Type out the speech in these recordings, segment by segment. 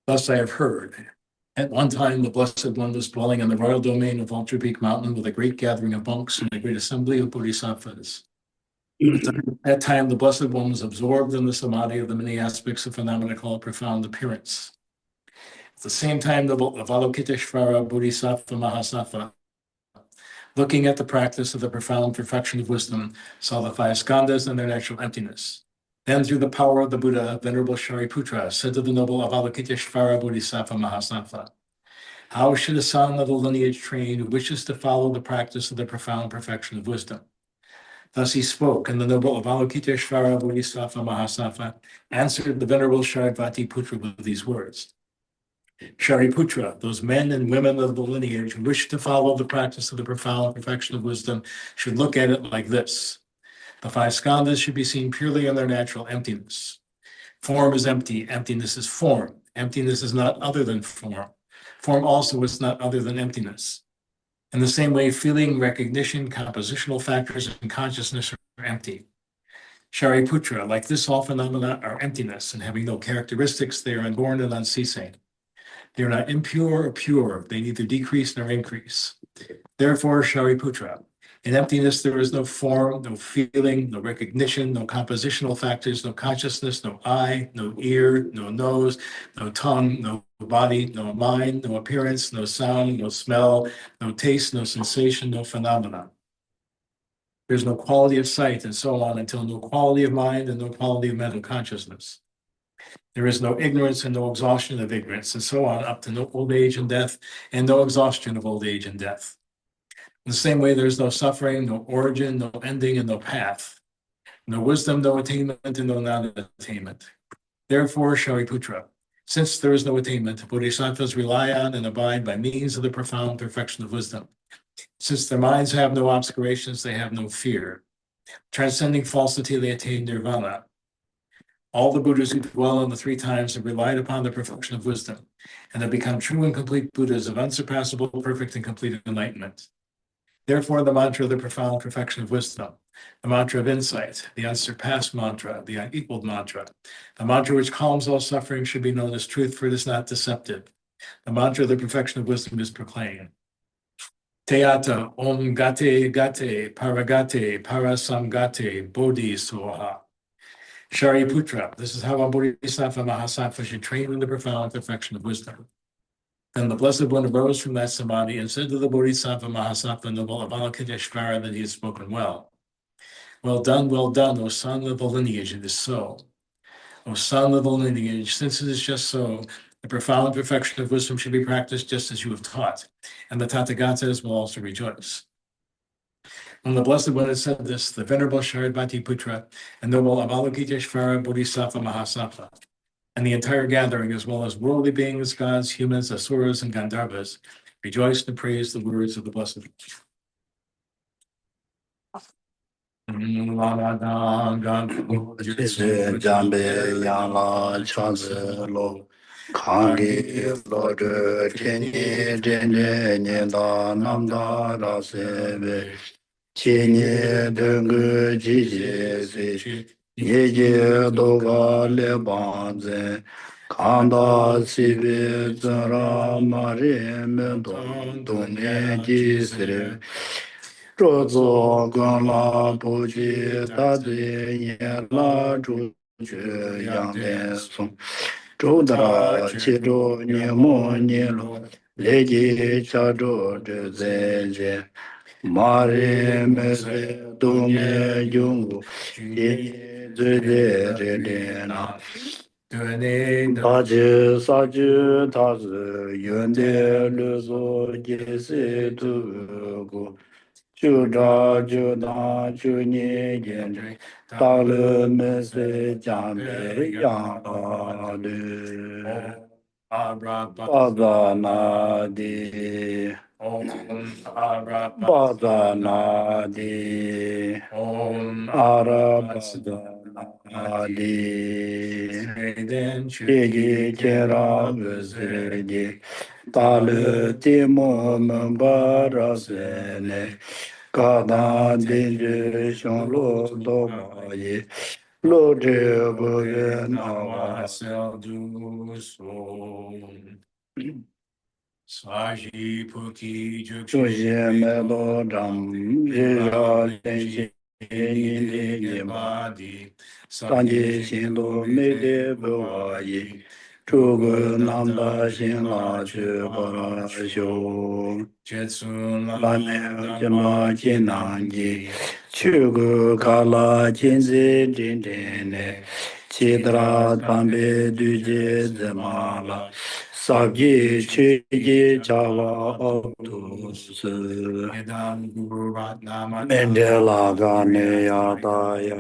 Thus I have heard. At one time, the Blessed One was dwelling in the royal domain of Ultra Peak Mountain with a great gathering of monks and a great assembly of bodhisattvas. At that time, the Blessed One was absorbed in the samadhi of the many aspects of phenomena called profound appearance. At the same time, the Avalokiteshvara Bodhisattva Mahasattva, looking at the practice of the profound perfection of wisdom, saw the five skandhas and their natural emptiness. Then, through the power of the Buddha, Venerable Shariputra said to the noble Avalokiteshvara Bodhisattva Mahasattva, how should a son of the lineage trained who wishes to follow the practice of the profound perfection of wisdom? Thus he spoke, and the noble Avalokiteshvara Bodhisattva Mahasattva answered the Venerable Shariputra with these words. Shariputra, those men and women of the lineage who wish to follow the practice of the profound perfection of wisdom should look at it like this. The five skandhas should be seen purely in their natural emptiness. Form is empty, emptiness is form. Emptiness is not other than form. Form also is not other than emptiness. In the same way, feeling, recognition, compositional factors, and consciousness are empty. Shariputra, like this, all phenomena are emptiness, and having no characteristics, they are unborn and unceasing. They are not impure or pure, they neither decrease nor increase. Therefore, Shariputra, in emptiness there is no form, no feeling, no recognition, no compositional factors, no consciousness, no eye, no ear, no nose, no tongue, no body, no mind, no appearance, no sound, no smell, no taste, no sensation, no phenomena. There's no quality of sight and so on until no quality of mind and no quality of mental consciousness. There is no ignorance and no exhaustion of ignorance and so on up to no old age and death and no exhaustion of old age and death. In the same way, there is no suffering, no origin, no ending, and no path. No wisdom, no attainment, and no non-attainment. Therefore, Shariputra, since there is no attainment, bodhisattvas rely on and abide by means of the profound perfection of wisdom. Since their minds have no obscurations, they have no fear. Transcending falsity, they attain nirvana. All the Buddhas who dwell in the three times have relied upon the perfection of wisdom and have become true and complete Buddhas of unsurpassable, perfect, and complete enlightenment. Therefore, the mantra of the profound perfection of wisdom, the mantra of insight, the unsurpassed mantra, the unequaled mantra, the mantra which calms all suffering should be known as truth, for it is not deceptive. The mantra of the perfection of wisdom is proclaimed. Teata om gate gate paragate parasamgate bodhi soha. Shariputra, this is how a bodhisattva mahasattva should train in the profound perfection of wisdom. Then the Blessed One arose from that samadhi and said to the Bodhisattva Mahasattva noble Avalokiteshvara that he had spoken well. Well done, O son of the lineage, it is so. O son of the lineage, since it is just so, the profound perfection of wisdom should be practiced just as you have taught, and the Tathagatas will also rejoice. When the Blessed One had said this, the Venerable Shariputra and noble Avalokiteshvara Bodhisattva Mahasattva and the entire gathering, as well as worldly beings, gods, humans, asuras, and Gandharvas, rejoiced and praised the words of the Blessed Yeje doga le banze kanda sive zara mare me don ne jisre rozo gala boji tade ye la ju je yang de song zodara chido nye mo nye lo leji chado de zeje mare me se do me jungu ye Baji saji tazi yonde luzo jesi tugu Chuda juda chuni yen Talu mese jambe yang adu Badanadi Badanadi Arabadana Yegi kera vizredi Talu timo mbarasene 가다 딘지 숑로 도마예 로제 보게 나와 Swaji Puki 조시에 매도 람 제자 렌시 니니 니마디 단지 신도 메데 보와예 조거 남다 신라 주바쇼 라메 제마 진난지 추거 갈라 진지 진진네 치드라 담베 두제 제마라 사기 취기 자와 옵투스 멘델라 가네야다야니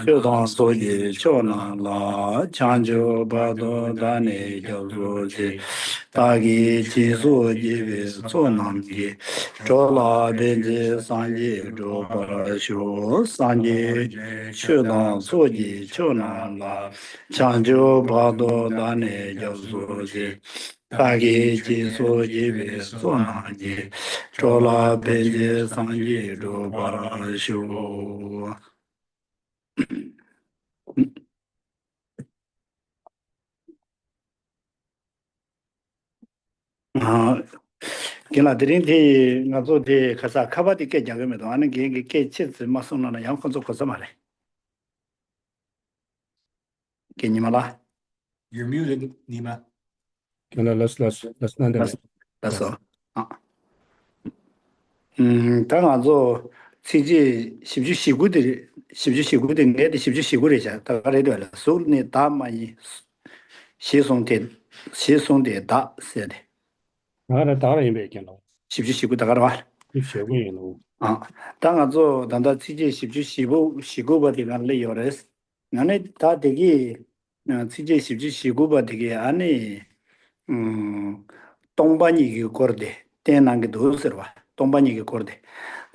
교당 소지 초난라 창조 바도 다네 교조지 다기 지수 지비 소남기 조라 벤지 산지 조바쇼 산지 교당 소지 초난라 창조 바도 다네 교조지 다기 지수 지비 소남기 조라 벤지 산지 조바쇼 아, 걔나 드린티 나도데 가사 카바디 깨 잡으면도 아는 게 치즈 마소나나 양콘조 거서 말해. 걔니마라. You're muted, Nima. let's not do it. 됐어. 아. 당아조 치지 10주19들 내디 10주19래자 다가래들 소르네 다마이 시송대 다 세대. 나라 다라 이메이케노. 10주19 다가라. 이쉐고이노. 아, 당아조 단다 치지 10주19바디 간래 요레스. 나네 다 되기 치지 10주19바 되게 안에 동반이 거르데 때난 게 도스러와. 동반이 거르데.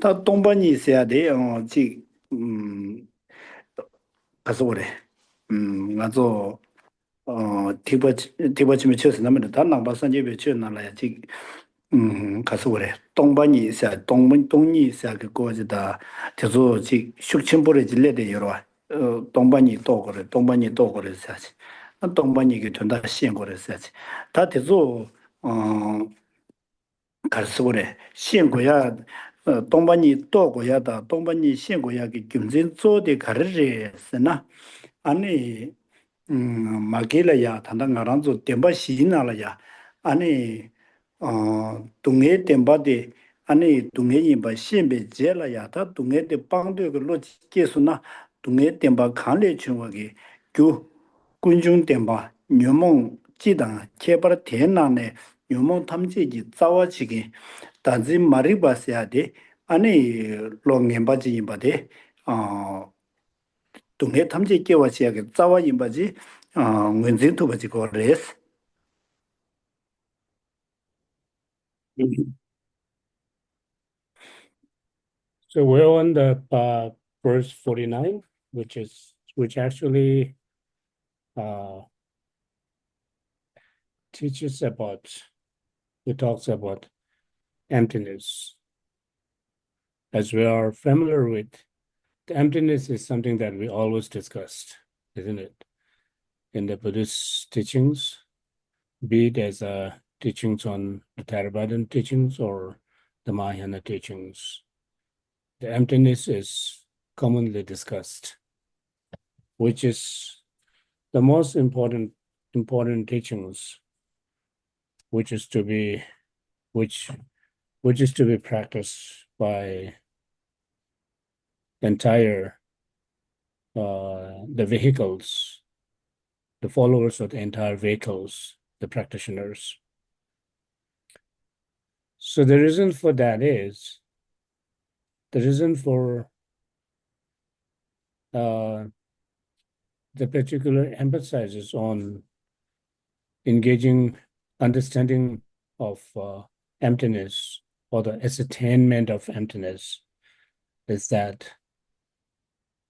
다 동반이 있어야 돼. 가서 그래. 맞아. 티버치면 쳐서 나면 다 남바산집에 쳐나라야 지 가서 그래. 동반이 있어야 동이 있어야 그 거지다. 저서 지 숙침벌에 질레대 여러 동반이 또 그래. 동반이 또 그래 사지. 동반이 그 전다 시행 거래 사지. 다 대소 가서 그래. 시행 거야 동반이 또 거야다. 동반이 시행 거야 그 김진 조대 가르르스나 아니 마길이야 단단가란조 템바 시나라야 아니 동해 템바데 아니 동해 임바 신베 제라야 다 동해데 빵도 그로 계수나 동해 템바 칸레 중하게 교 군중 템바 녀몽 지당 개발 대나네 녀몽 탐지기 자와지기 단지 마리바스야데 아니 롱엠바지 임바데 동해 탐지 깨와시야게 자와 임바지 원진토 바지 거레스 So we're on the verse 49, which actually it talks about emptiness. As we are familiar with, the emptiness is something that we always discussed, isn't it? In the Buddhist teachings, be it as teachings on the Theravadan teachings or the Mahayana teachings. The emptiness is commonly discussed, which is the most important teachings, which is to be practiced by entire the vehicles, the followers of the entire vehicles, the practitioners. So the reason for that is the reason for the particular emphasizes on engaging understanding of emptiness or the ascertainment of emptiness is that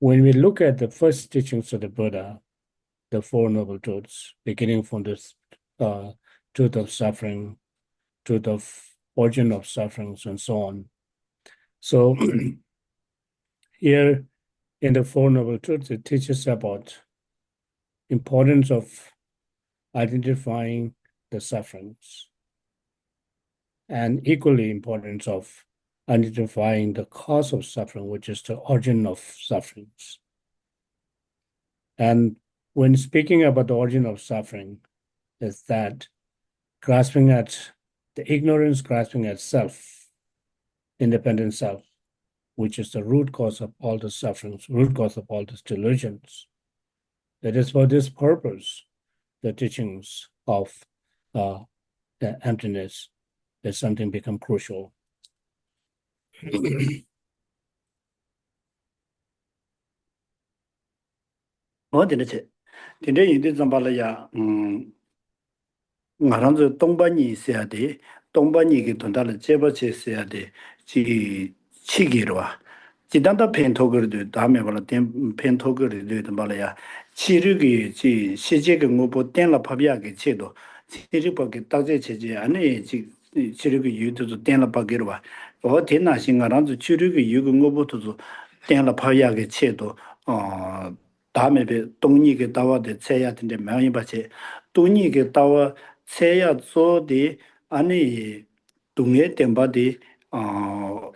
when we look at the first teachings of the Buddha, the Four Noble Truths, beginning from this truth of suffering, truth of origin of sufferings, and so on. So here in the Four Noble Truths, it teaches about importance of identifying the sufferings, and equally importance of identifying the cause of suffering, which is the origin of sufferings. And when speaking about the origin of suffering, is that grasping at the ignorance, grasping at self, independent self, which is the root cause of all the sufferings, root cause of all these delusions. It is for this purpose the teachings of the emptiness is something become crucial. 어디는지 근데 이제 좀 발라야 ngaranzo 동반이 있어야 돼. 동반이게 돈달을 제버치 있어야 돼. 지 치기로와. 지단다 펜토거도 다음에 발라 펜토거도 발라야 치르기 지 시제가 뭐보 땡라 파비하게 체도 치르밖에 딱제 체제 안에 지 치르기 유도도 땡라 파기로와. 어디나 신가란zo 치르기 유고 뭐보도 땡라 파비하게 체도 다음에 동니게 다와데 체야 된데 많이 받지 동니게 다와 세야 조디 아니 동해 템바디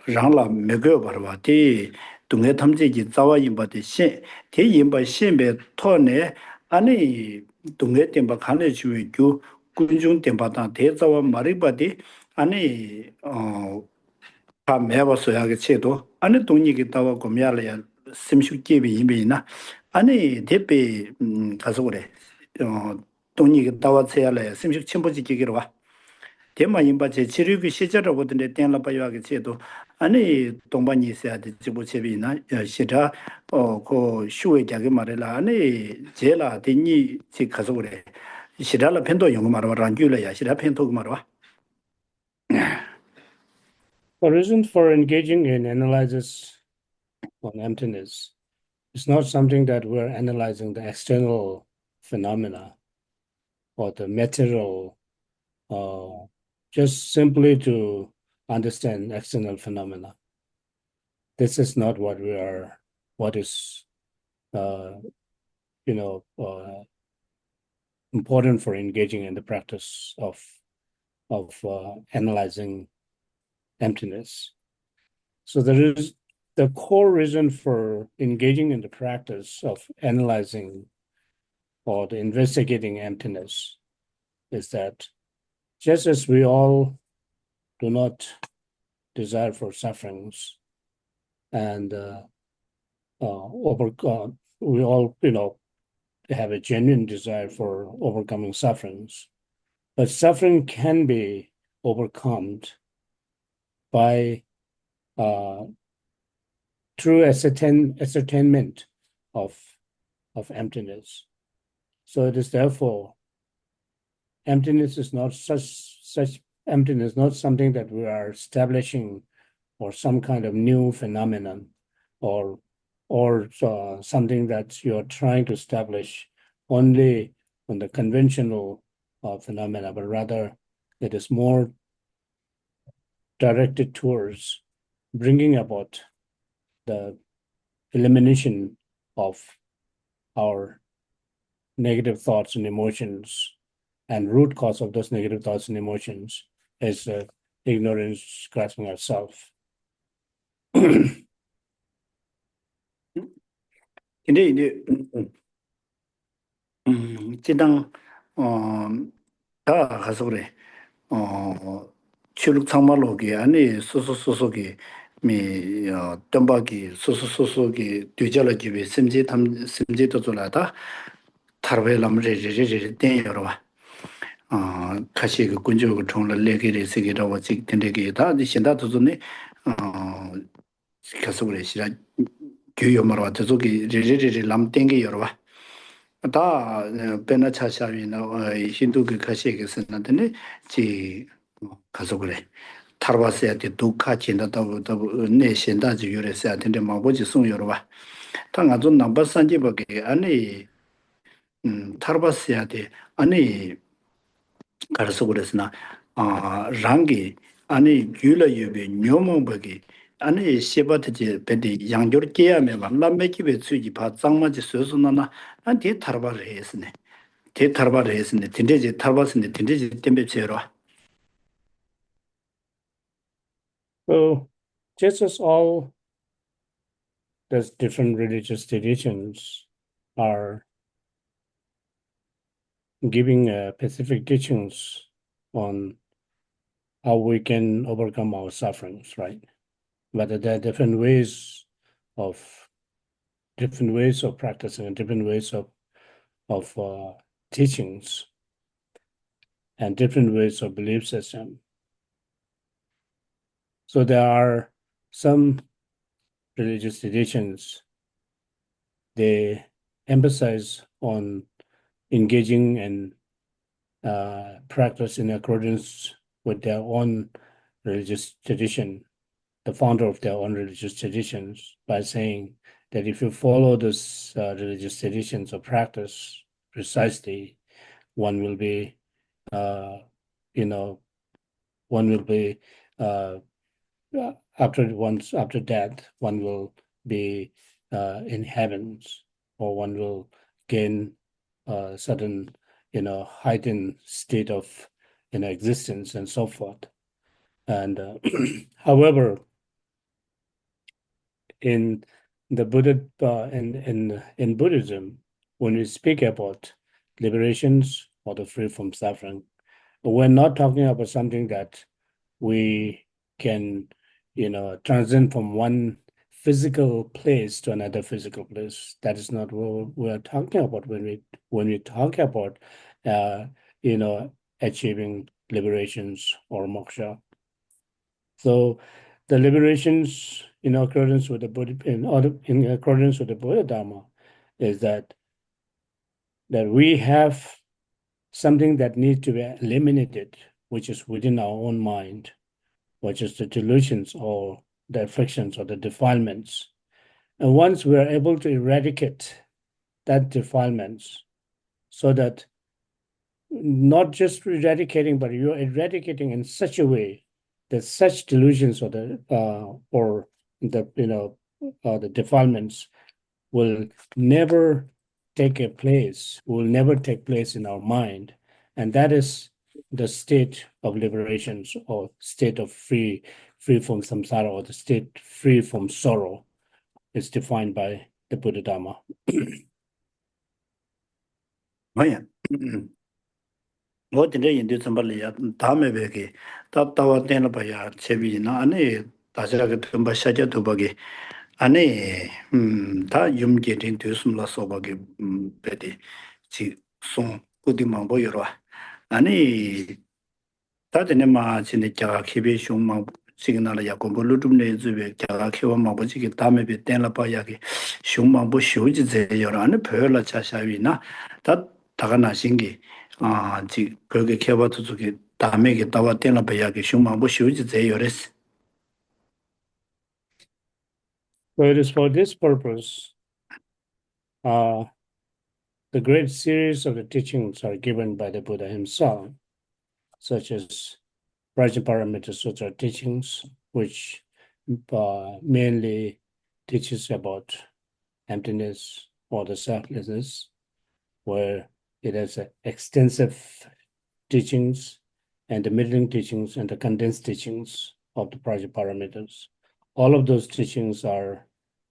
랑라 메고 버바티 동해 탐지기 자와 임바디 신 대임바 신베 토네 아니 동해 템바 칸레 주위교 군중 템바다 대자와 마리바디 아니 다 매버서야게 체도 아니 동니기 다와 고미알이야 심슈게비 이메이나 아니 대비 가서 그래 돈이 다와 쳐야래 심식 첨부지 기기로 와 대만 임바제 지르기 시절을 보던데 땡라 바요하게 제도 아니 동반이 있어야 돼 지부체비나 시다 그 슈에 자게 말해라 아니 제라 대니 지 가서 그래 시다라 펜도 영어 말아 란줄이야 시다 펜도 말아 The reason for engaging in analysis on emptiness is not something that we're analyzing the external phenomena or the material, just simply to understand external phenomena. This is not what is, important for engaging in the practice of analyzing emptiness. So there is the core reason for engaging in the practice of analyzing or the investigating emptiness is that just as we all do not desire for sufferings and we all have a genuine desire for overcoming sufferings, but suffering can be overcome by through ascertainment of emptiness. So it is therefore emptiness is not such emptiness, not something that we are establishing or some kind of new phenomenon or something that you are trying to establish only on the conventional phenomena, but rather it is more directed towards bringing about the elimination of our negative thoughts and emotions, and root cause of those negative thoughts and emotions is ignorance, grasping ourselves. 근데 이제 지당 다 가서 그래 출국 상말로기 안에 소소소소기 미 덤바기 소소소소기 뒤절하기 위해 심지도 졸라다 타르벨람레레레레 땡여와 가시 그 군주가 총을 내기를 세계라고 직된데게 다 신다도 전에 가서 그래 시라 교요 말와 저기 레레레레 람땡게 여러와 다 베나 차샤위나 힌두그 가시에게 쓰는데 지 가서 그래 타르바스야 돼 두카 진다도 내 신다지 요래서야 된데 마보지 송 여러와 당아 좀 넘버 산지밖에 아니 타르바스야 돼 아니 가서 그랬으나 랑기 아니 귤라 유베 뇨몽버기 아니 시바트지 베디 양조르 깨야메 람메키베 수지 바 짱마지 소소나나 안디 타르바르 했으네 데 타르바르 했으네 딘데지 타르바스네 딘데지 템베체로 So just as all those different religious traditions are giving specific teachings on how we can overcome our sufferings, right? But there are different ways of practicing and different ways of teachings and different ways of belief system. So there are some religious traditions, they emphasize on engaging and practice in accordance with their own religious tradition, the founder of their own religious traditions, by saying that if you follow those religious traditions or practice precisely, one will be, after death, one will be in heavens, or one will gain a certain, heightened state of, existence and so forth. And however, in the Buddha, in Buddhism, when we speak about liberations or the free from suffering, we're not talking about something that we can, transcend from one physical place to another physical place. That is not what we're talking about when we talk about, achieving liberations or moksha. So the liberations in accordance with the Buddha Dharma is that we have something that needs to be eliminated, which is within our own mind, which is the delusions or the afflictions or the defilements. And once we are able to eradicate that defilements, so that not just eradicating, but you're eradicating in such a way that such delusions or the defilements will never take place in our mind, and that is the state of liberations or state of free from samsara, or the state free from sorrow, is defined by the Buddha Dharma. 뭐야 뭐 진짜 인도 선발이야 다음에 뵙게 답답와 때는 봐야 제비나 안에 다시라게 좀 봐셔야 두버게 안에 다 юм게된 되스물라 소버게 베디 지송 어디만 보여라 아니 다들 마 진짜 기베 숑마 시그널 야고 볼루tum네 주베 자가 키워 마버지기 다음에 비 땡라 봐야게 숑마 보 쇼지 제여라는 별라 차샤위나 다 다가 나신기 지 그게 개발도 저기 다음에 따와 땡라 봐야게 숑마 보 쇼지 제여레스 So it is for this purpose, the great series of the teachings are given by the Buddha himself, such as Prajnaparamita Sutra teachings, which mainly teaches about emptiness or the selflessness, where it has extensive teachings, and the middling teachings and the condensed teachings of the Prajnaparamitas. All of those teachings are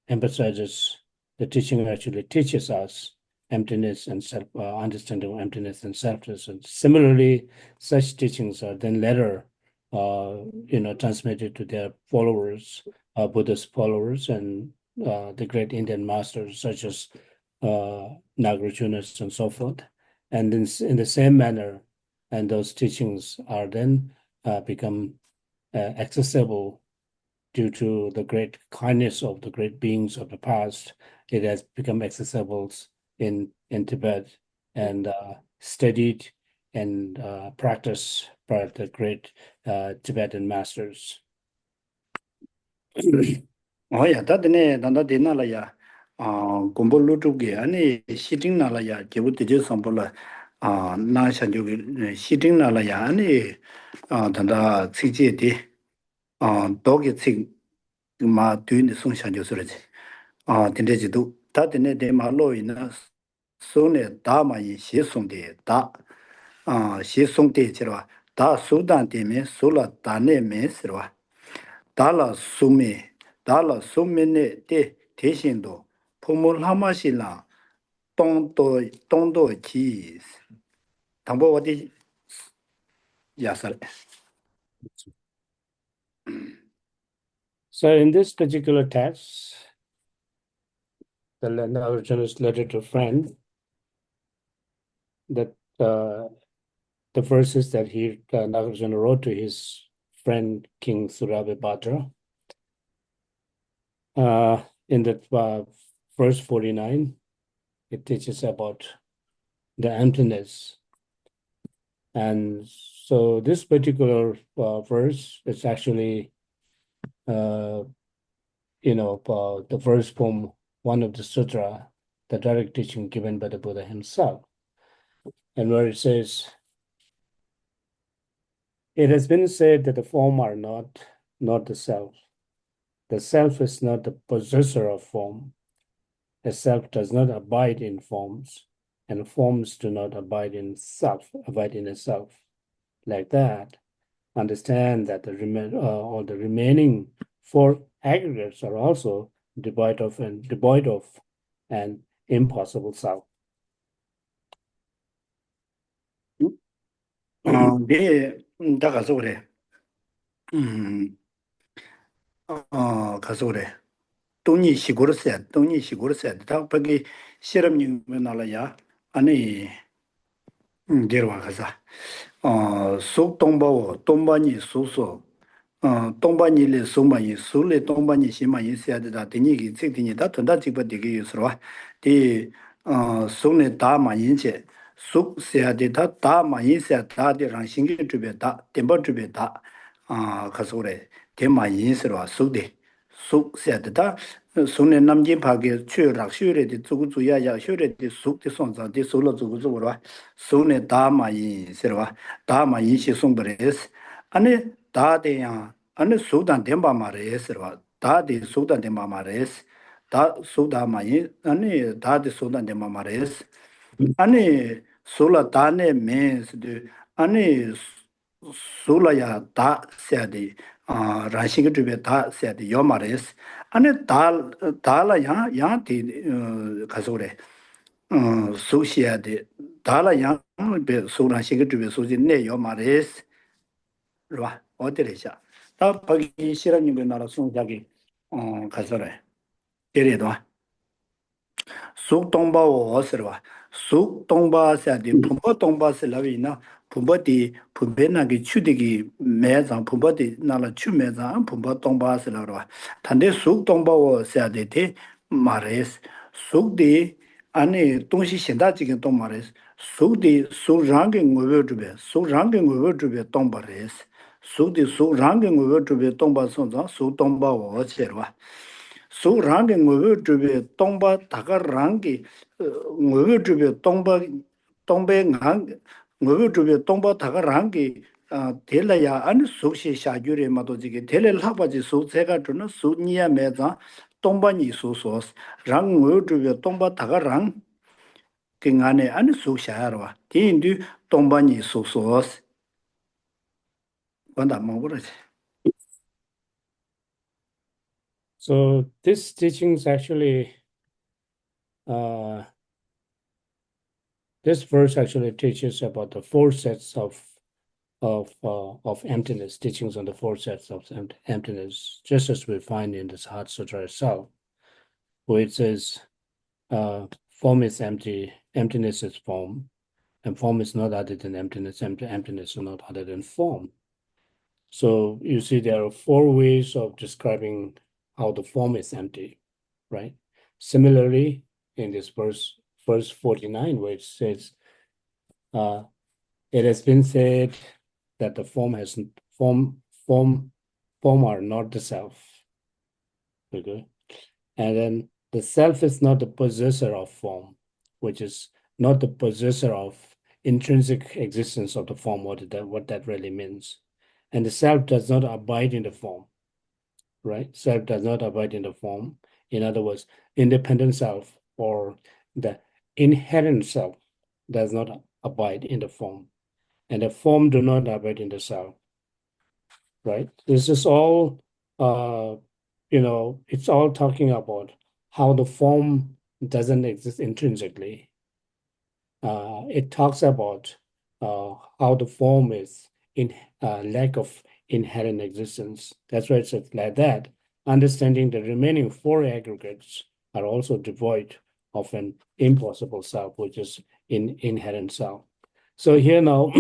emphasizes, the teaching actually teaches us emptiness and self, understanding of emptiness and selflessness. And similarly, such teachings are then later, transmitted to their followers, Buddhist followers, and the great Indian masters such as Nagarjuna and so forth. And in the same manner, and those teachings are then become accessible due to the great kindness of the great beings of the past. It has become accessible in Tibet and studied and practiced by the great Tibetan masters. 어야 다드네 단다 되나라야 공부 루트게 아니 시팅 나라야 제부터 저 선불라 나 산주 시딩나라야 아니 단다 치지디 도기 치마 뒤에 송산주스러지 된대지도 다든에 대마로이나 손에 다마이 시송데 다 시송데 지라 다 수단 때문에 솔라 다네 메스라 달라 수메네 대신도 포물하마실라 동도 기 당보 어디 야살 So in this particular text, the Nagarjuna's letter to friend, that the verses that Nagarjuna wrote to his friend King Surabhipatra, in that verse 49, it teaches about the emptiness. And so this particular verse is actually, the verse from one of the sutra, the direct teaching given by the Buddha himself. And where it says, it has been said that the form are not the self. The self is not the possessor of form. The self does not abide in forms, and forms do not abide in itself. Like that, understand that the remaining four aggregates are also devoid of an impossible self. 네 다 가서 그래 가서 그래 돈이 시골세 다 거기 실험이 나라야 아니 데려와 가자 속동바오 동반이 소소 동반이래 소마이 소래 동반이 심마이 세야다 되니기 책딩이 다 돈다 집어 되게 유서와 디 손에 다 많이제 속 세야다 다 많이 세야 다디랑 신경 주베다 템버 주베다 가서 그래 대마인스로 속대 속 세야다 손에 남진 파게 추락 쉬래디 주고 주야야 쉬래디 속대 손자디 솔로 주고 주고 손에 다 많이 세와 다 많이 시송버레스 아니 다대야 아니 수단 덴바 마레스와 다디 수단 덴바 마레스 다 수다 많이 아니 다디 수단 덴바 마레스 아니 솔라 다네 메스드 아니 솔라야 다 세디 라시게 주베 다 세디 요마레스 아니 달라야 야티 가소레 소시아데 달라야 베 소라시게 주베 소지 네 요마레스 라 어디래자 다 거기 실험님들 나라 송자기 가서래 데려도 숙동바오 어서와 숙동바사디 품바동바슬라위나 품바디 품베나기 추디기 매장 품바디 나라 추매장 품바동바슬라와 단데 숙동바오 사데테 마레스 숙디 아니 동시 신다지긴 동 마레스 숙디 숙랑게 ngobe주베 숙랑게 ngobe주베 동바레스 숙디 숙랑게 ngobe주베 동바선자 숙동바오 어체와 su rangi nguwe zhubi tongpa taka rangi nguwe zhubi tongpa ngang nguwe zhubi tongpa taka rangi tela ya ane sukshi shagyuri mato jiki tela lakpa ji su tseka zhuna su niya me zang tongpa ni su sos rangi nguwe zhubi tongpa taka rang ki ngane ane sukshayarwa di indi tongpa ni su sos wanda monguraji. So this teaching is actually, this verse actually teaches about the four sets of emptiness, teachings on the four sets of emptiness, just as we find in this Heart Sutra itself, where it says, form is empty, emptiness is form, and form is not other than emptiness, emptiness is not other than form. So you see there are four ways of describing how the form is empty, right? Similarly, in this verse 49, where it says, it has been said that the form are not the self. Okay. And then the self is not the possessor of form, which is not the possessor of intrinsic existence of the form, what that really means. And the self does not abide in the form, right? Self does not abide in the form. In other words, independent self or the inherent self does not abide in the form, and the form do not abide in the self, right? This is all, it's all talking about how the form doesn't exist intrinsically. It talks about how the form is in lack of inherent existence. That's why it says like that. Understanding the remaining four aggregates are also devoid of an impossible self, which is inherent self. So here now,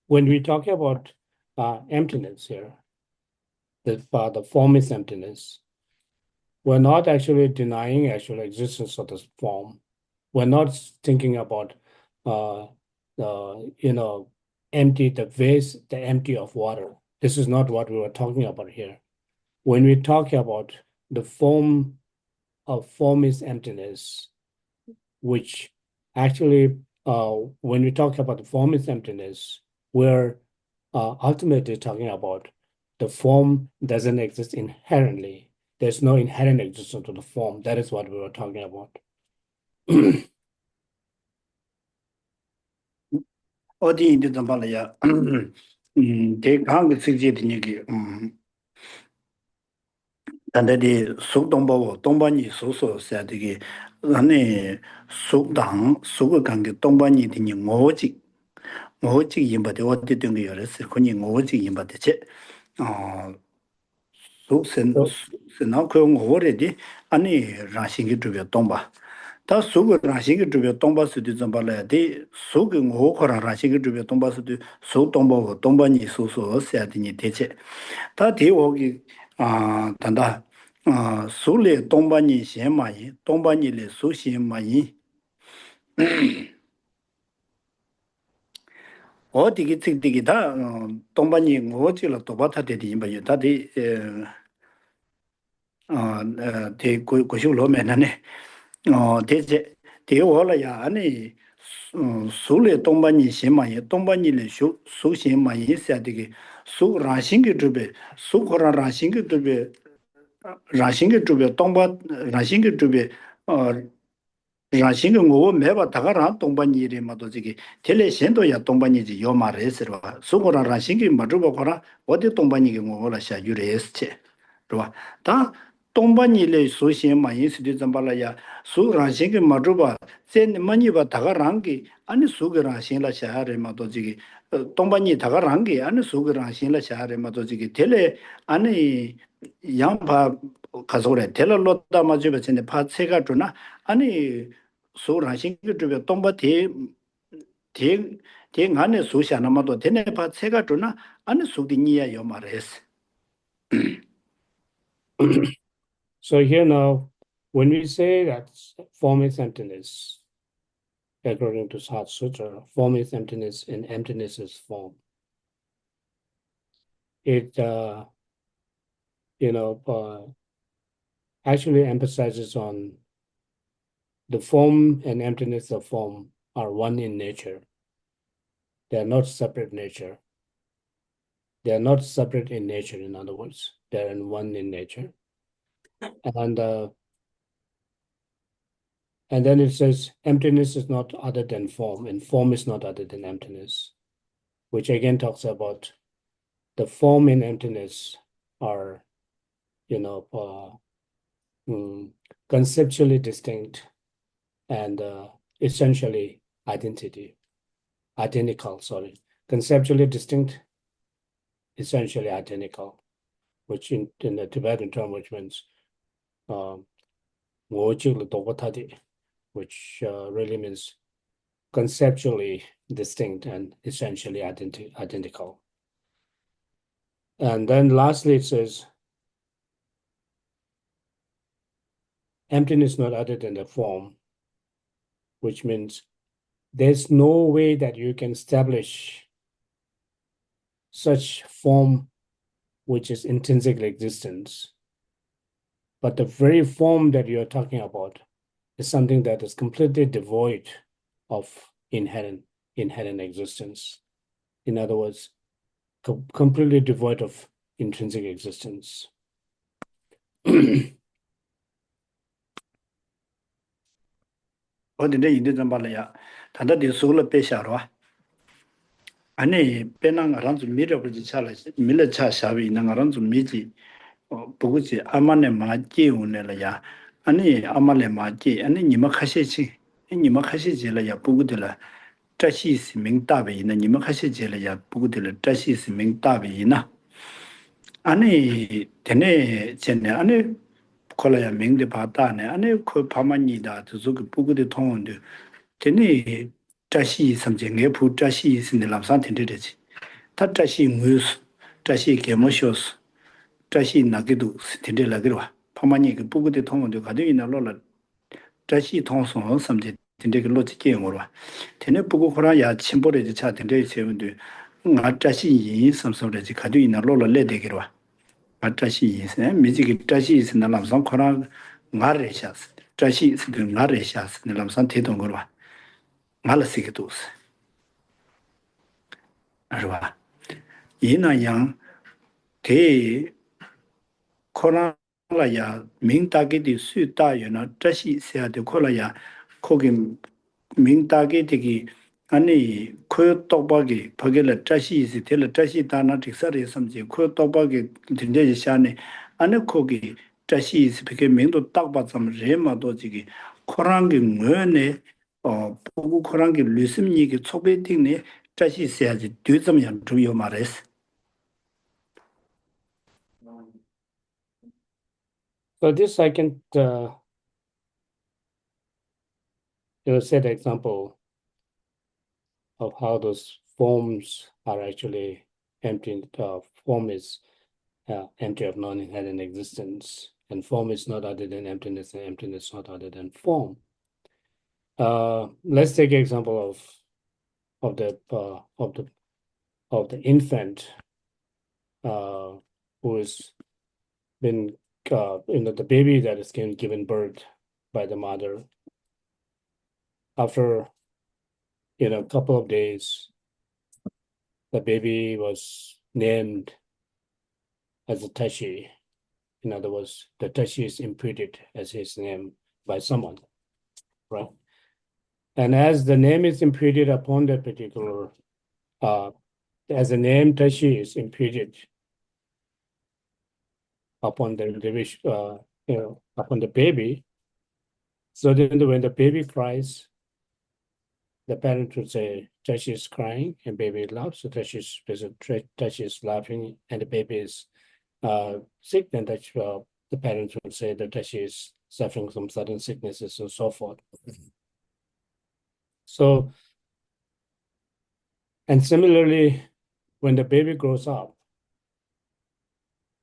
when we talk about emptiness here, the form is emptiness. We're not actually denying actual existence of this form. We're not thinking about, empty the vase, the empty of water. This is not what we were talking about here. When we talk about the form of form is emptiness, which actually, when we talk about the form is emptiness, we're ultimately talking about the form doesn't exist inherently. There's no inherent existence to the form. That is what we were talking about. 어디 인도 좀 발라야 대강 식지들이 단대디 속동보고 동반이 소소서 되게 안에 속당 속을 관계 동반이 되니 오직 임바데 어디 된거 열었어. 그니 오직 임바데 어 속선 So, 선나 그 오래디 아니 라싱이 주변 동바 다 속을 라싱이 주변 동바스도 좀 발라야지 속은 오거라 라싱이 주변 동바스도 속 동보고 동반이 소소서 되니 대체 다 대오기 단다 수레 동반이 시마이 동반이레 수시마이 어디기 특디기 다 동반이 뭐지로 도바타 되디 임바요 다디 대 고시로면네 대제 대오라야 아니 수레 동반이 시마이 동반이레 수시마이 세디기 수 라싱기 주베 수코라 라싱기 주베 라싱게 주베 동바 라싱게 주베 라싱게 뭐 매바 다가라 동반이리 마도 지기 텔레센도야 동반이지 요 말에서와 수고라 라싱게 마주고 거라 어디 동반이게 뭐라샤 유레스체 그봐 다 동반이레 소신 많이 쓰디 잠발라야 수 라싱게 마주바 센 많이바 다가랑기 아니 수거라 신라 샤하레 마도 지기 동반이 다가랑기 아니 수거라 신라 샤하레 마도 지기 텔레 아니 양파 가서래 텔러로다 맞으면 전에 파체가 주나 아니 소라신 그 주변 동바티 대 안에 소시 하나마도 되네 파체가 주나 아니 소디니야 요 말했어. so here now, when we say that form is emptiness, according to Sat Sutra, form is emptiness and emptiness is form. It, actually emphasizes on the form and emptiness of form are one in nature. They are not separate nature. They are not separate in nature, in other words. They are in one in nature. And then it says emptiness is not other than form, and form is not other than emptiness, which again talks about the form and emptiness are, conceptually distinct and essentially identical, conceptually distinct, essentially identical, which in the Tibetan term, which means which really means conceptually distinct and essentially identical. And then lastly, it says, emptiness not other than the form, which means there's no way that you can establish such form which is intrinsically existence. But the very form that you're talking about is something that is completely devoid of inherent existence. In other words, completely devoid of intrinsic existence. 어딘데 인데 좀 발이야. 다들 속을 빼셔로. 아니 빼는 거랑 좀 밀어버지 차라. 밀어차 샤비 있는 거랑 좀 미지. 보고지 아만에 맞지 오늘이야. 아니 아만에 맞지. 아니 니마 카시지. 니마 카시지라야 보고들라. 这系是名大为呢，你们还是觉得呀，不过的了，这系是名大为呢。아니 되네 전에 아니 콜라야 명대 봤다네 아니 그 파만니다 저거 부고도 통원데 되네 자시 섬쟁에 부 자시 있는 남산 텐데지 다 자시 무스 자시 개모쇼스 자시 나기도 텐데라기로 파만이 그 부고도 통원데 가도 이나로라 자시 통송 섬제 텐데그 로지게 영어로 되네 부고 호라야 침보레지 차 텐데 세운데 나 자시 이 섬섬레지 가도 이나로라 레데기로 아타시 있어. 미지기 타시 있어. 남산 코나 나르샤스. 타시 있어. 나르샤스. 남산 대동 거 봐. 말스기도스. 알아. 이나양 대 코나라야 민다게디 수다여나 타시 있어야 돼. 코라야 거기 민다게 되기 아니 그 떡박이 버게를 짜시 있을 때를 짜시 다나 직사를 섬지 그 떡박이 진짜지 샤네 아니 거기 짜시 있을 때 명도 딱 봤으면 레마도 지기 코랑기 뭐네 보고 코랑기 르심니기 초베팅네 짜시 있어야지 뒤점이야 주요 말했어. So this I can set an example of how those forms are actually empty. Form is empty of non-inherent existence, and form is not other than emptiness, and emptiness not other than form. Let's take an example of the infant who has been the baby that is given birth by the mother. After a couple of days, the baby was named as a Tashi. In other words, the Tashi is imputed as his name by someone, right? And as the name is imputed upon that particular, as the name Tashi is imputed upon the upon the baby, so then when the baby cries, the parent would say, Tashi is crying and baby laughs. So Tashi is laughing and the baby is sick. Then the parents would say that Tashi is suffering from sudden sicknesses and so forth. So, and similarly, when the baby grows up,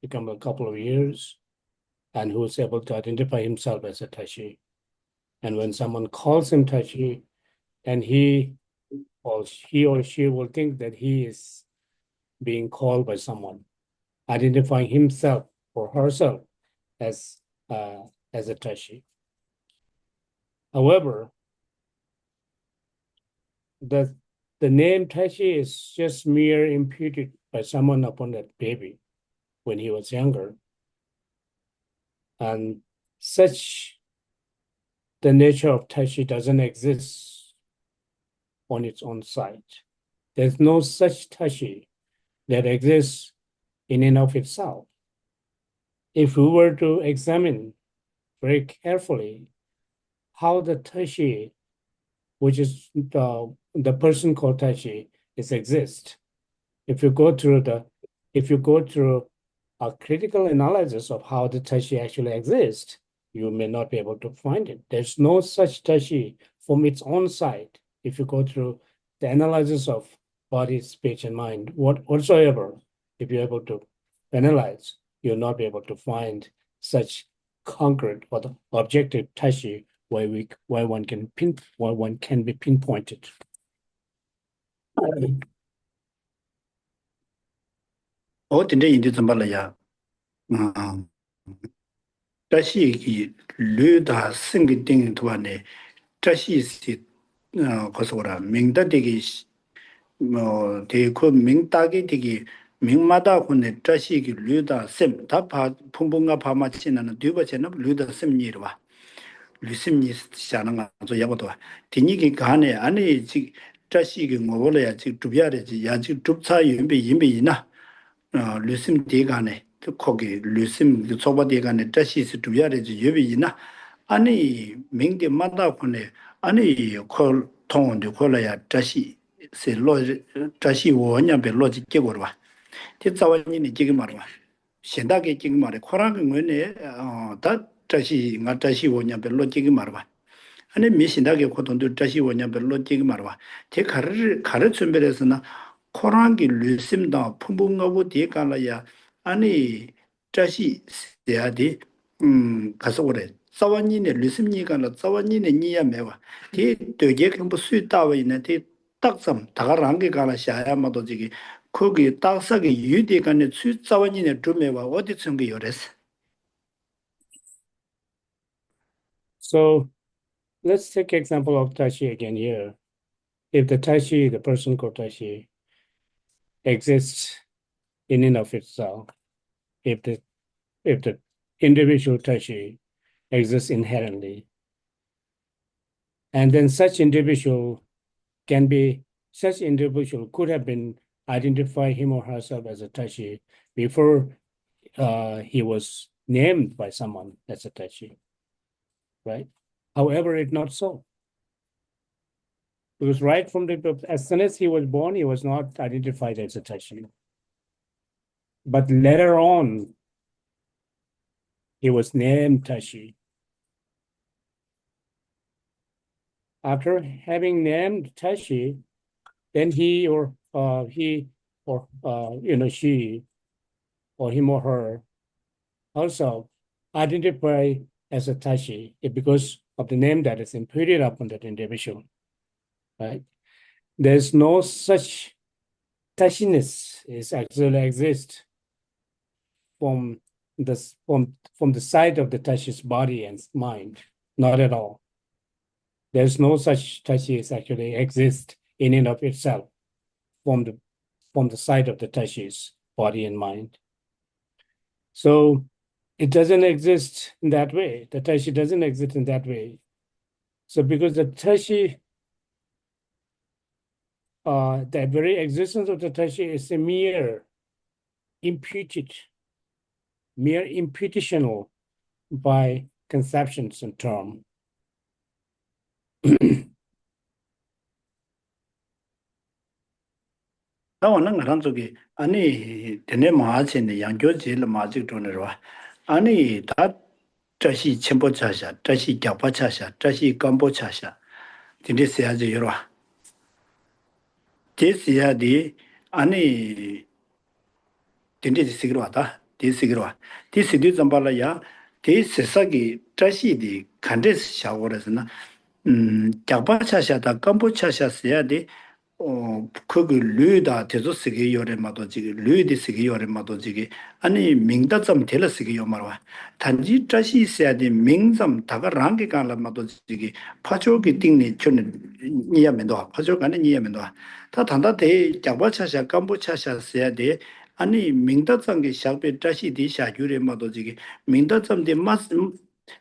become a couple of years, and who is able to identify himself as a Tashi. And when someone calls him Tashi, and he or she will think that he is being called by someone, identifying himself or herself as a Tashi. However, the name Tashi is just mere imputed by someone upon that baby when he was younger. And such the nature of Tashi doesn't exist on its own side. There's no such Tashi that exists in and of itself. If we were to examine very carefully how the Tashi, which is the person called Tashi, exists, if you go through a critical analysis of how the Tashi actually exists, you may not be able to find it. There's no such Tashi from its own side. If you go through the analysis of body, speech, and mind, whatsoever, if you're able to analyze, you'll not be able to find such concrete or the objective Tashi where one can be pinpointed. 어딘데 인디 좀 발라야. 다시 이 르다 생기 띵 도안에 다시 거서라 명다 되기 대코 명다게 되기 명마다 군의 자식이 류다 셈다 풍분과 파마치는 뒤버체는 류다 셈니르와 류심니 시작하는 거 야고도 디니기 간에 안에 지 자식이 뭐래야 지 두비아래지 야지 둡차 윤비 임비이나 류심 대간에 거기 류심 소바 대간에 자식이 두비아래지 유비이나 아니 명게 마다 군에 아니 콜 통원도 콜라야 자식 셀로 자식 원냐베 로지 깨고로 봐 대자원이 지금 말아 현다게 지금 말해 코랑은 원에 다 자식 나 자식 원냐베 로지 말아 아니 미신다게 고돈도 자식 원냐베 로지 말아 제 가르침별에서나 코랑기 르심다 풍부하고 대가라야 아니 자식 돼야지 가서 오래 자원인의 르심니가나 자원인의 니야 매와 대 되게 그 수다와 있는 대 딱점 다가란 게 가라 샤야마도 지기 거기 딱사게 유대간의 수자원인의 두매와 어디 쓴게 요랬어. So let's take example of Tashi again here. If the Tashi, the person called Tashi, exists in and of itself, if the individual Tashi exists inherently, and then such individual could have been identify him or herself as a Tashi before he was named by someone as a Tashi, right? However, it's not so. Because right from as soon as he was born, he was not identified as a Tashi. But later on, he was named Tashi. After having named Tashi, then he or she or him or her also identify as a Tashi because of the name that is imputed upon that individual, right? There's no such Tashiness is actually exist from the side of the Tashi's body and mind, not at all. There's no such Tashis actually exist in and of itself from the side of the Tashi's body and mind. So it doesn't exist in that way. The Tashi doesn't exist in that way. So because the Tashi, the very existence of the Tashi is a mere imputational by conceptions and term. 나와는 그런 쪽이 아니 되네 마치네 양교지를 마직 돈으로와 아니 다 자시 첨보차샤 자시 갸파차샤 자시 감보차샤 진리세야지 여러와 제시야디 아니 진리시기로다 디시기로와 디시디 잠발라야 디세사기 자시디 간데스 샤워라스나 갸파차샤다 감보차샤스야디 그거 류다 대조 쓰기 요래마도 지금 류디 쓰기 요래마도 지금 아니 명다점 될 쓰기 요말와 단지 자시 있어야 돼 명점 다가 랑게 간라마도 지금 파조기 띵니 촌 니야면도 파조가는 니야면도 다 단다 대 잡아차샤 깜보차샤 써야 돼 아니 명다점게 샤베 자시 디샤 요래마도 지금 명다점 대 마스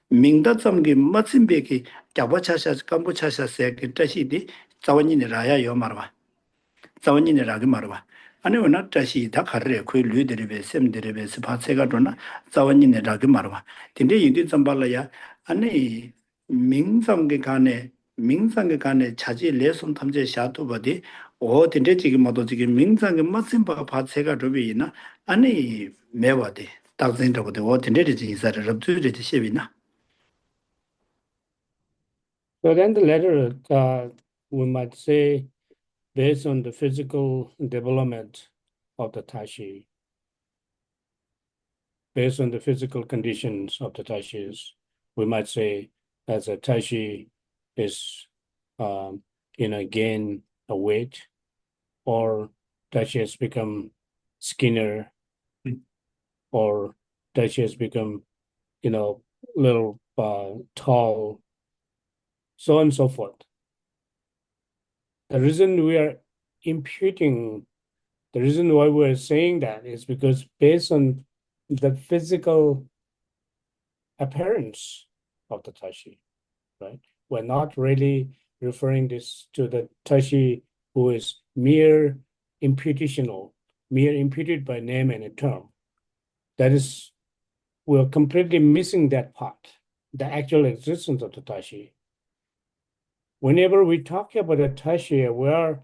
명다점게 마침베기 잡아차샤 깜보차샤 써야 돼 자시디 자원인이 라야 요 말봐. 자원인이 라게 말봐. 아니 오나 다시 다 가르래 그 류들이 셈들이 스파체가 도나 자원인이 라게 말봐. 근데 이게 좀 발라야 아니 민상게 간에 자지 레슨 탐제 샤도 버디 근데 지금 모두 지금 민상게 맞심바 파체가 도비나 아니 매와데 딱진다고데 근데 진사를 접주를 시비나. So then the letter, we might say, based on the physical development of the Tashi, based on the physical conditions of the Tashis, we might say as a Tashi is, gain a weight, or Tashi has become skinnier, or Tashi has become, little tall, so on and so forth. the reason we are imputing, the reason why we're saying that is because based on the physical appearance of the tashi, right? We're not really referring this to the tashi who is mere imputational, mere imputed by name and a term. That is, we're completely missing that part, the actual existence of the tashi. Whenever we talk about a tashi, our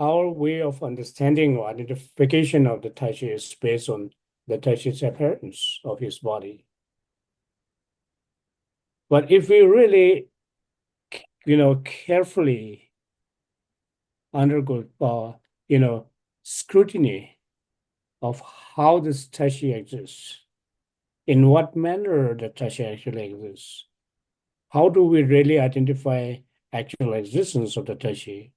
way of understanding or identification of the tashi is based on the tashi's appearance of his body. But if we really, carefully undergo, scrutiny of how this tashi exists, in what manner the tashi actually exists, how do we really identify actual existence of the tashi?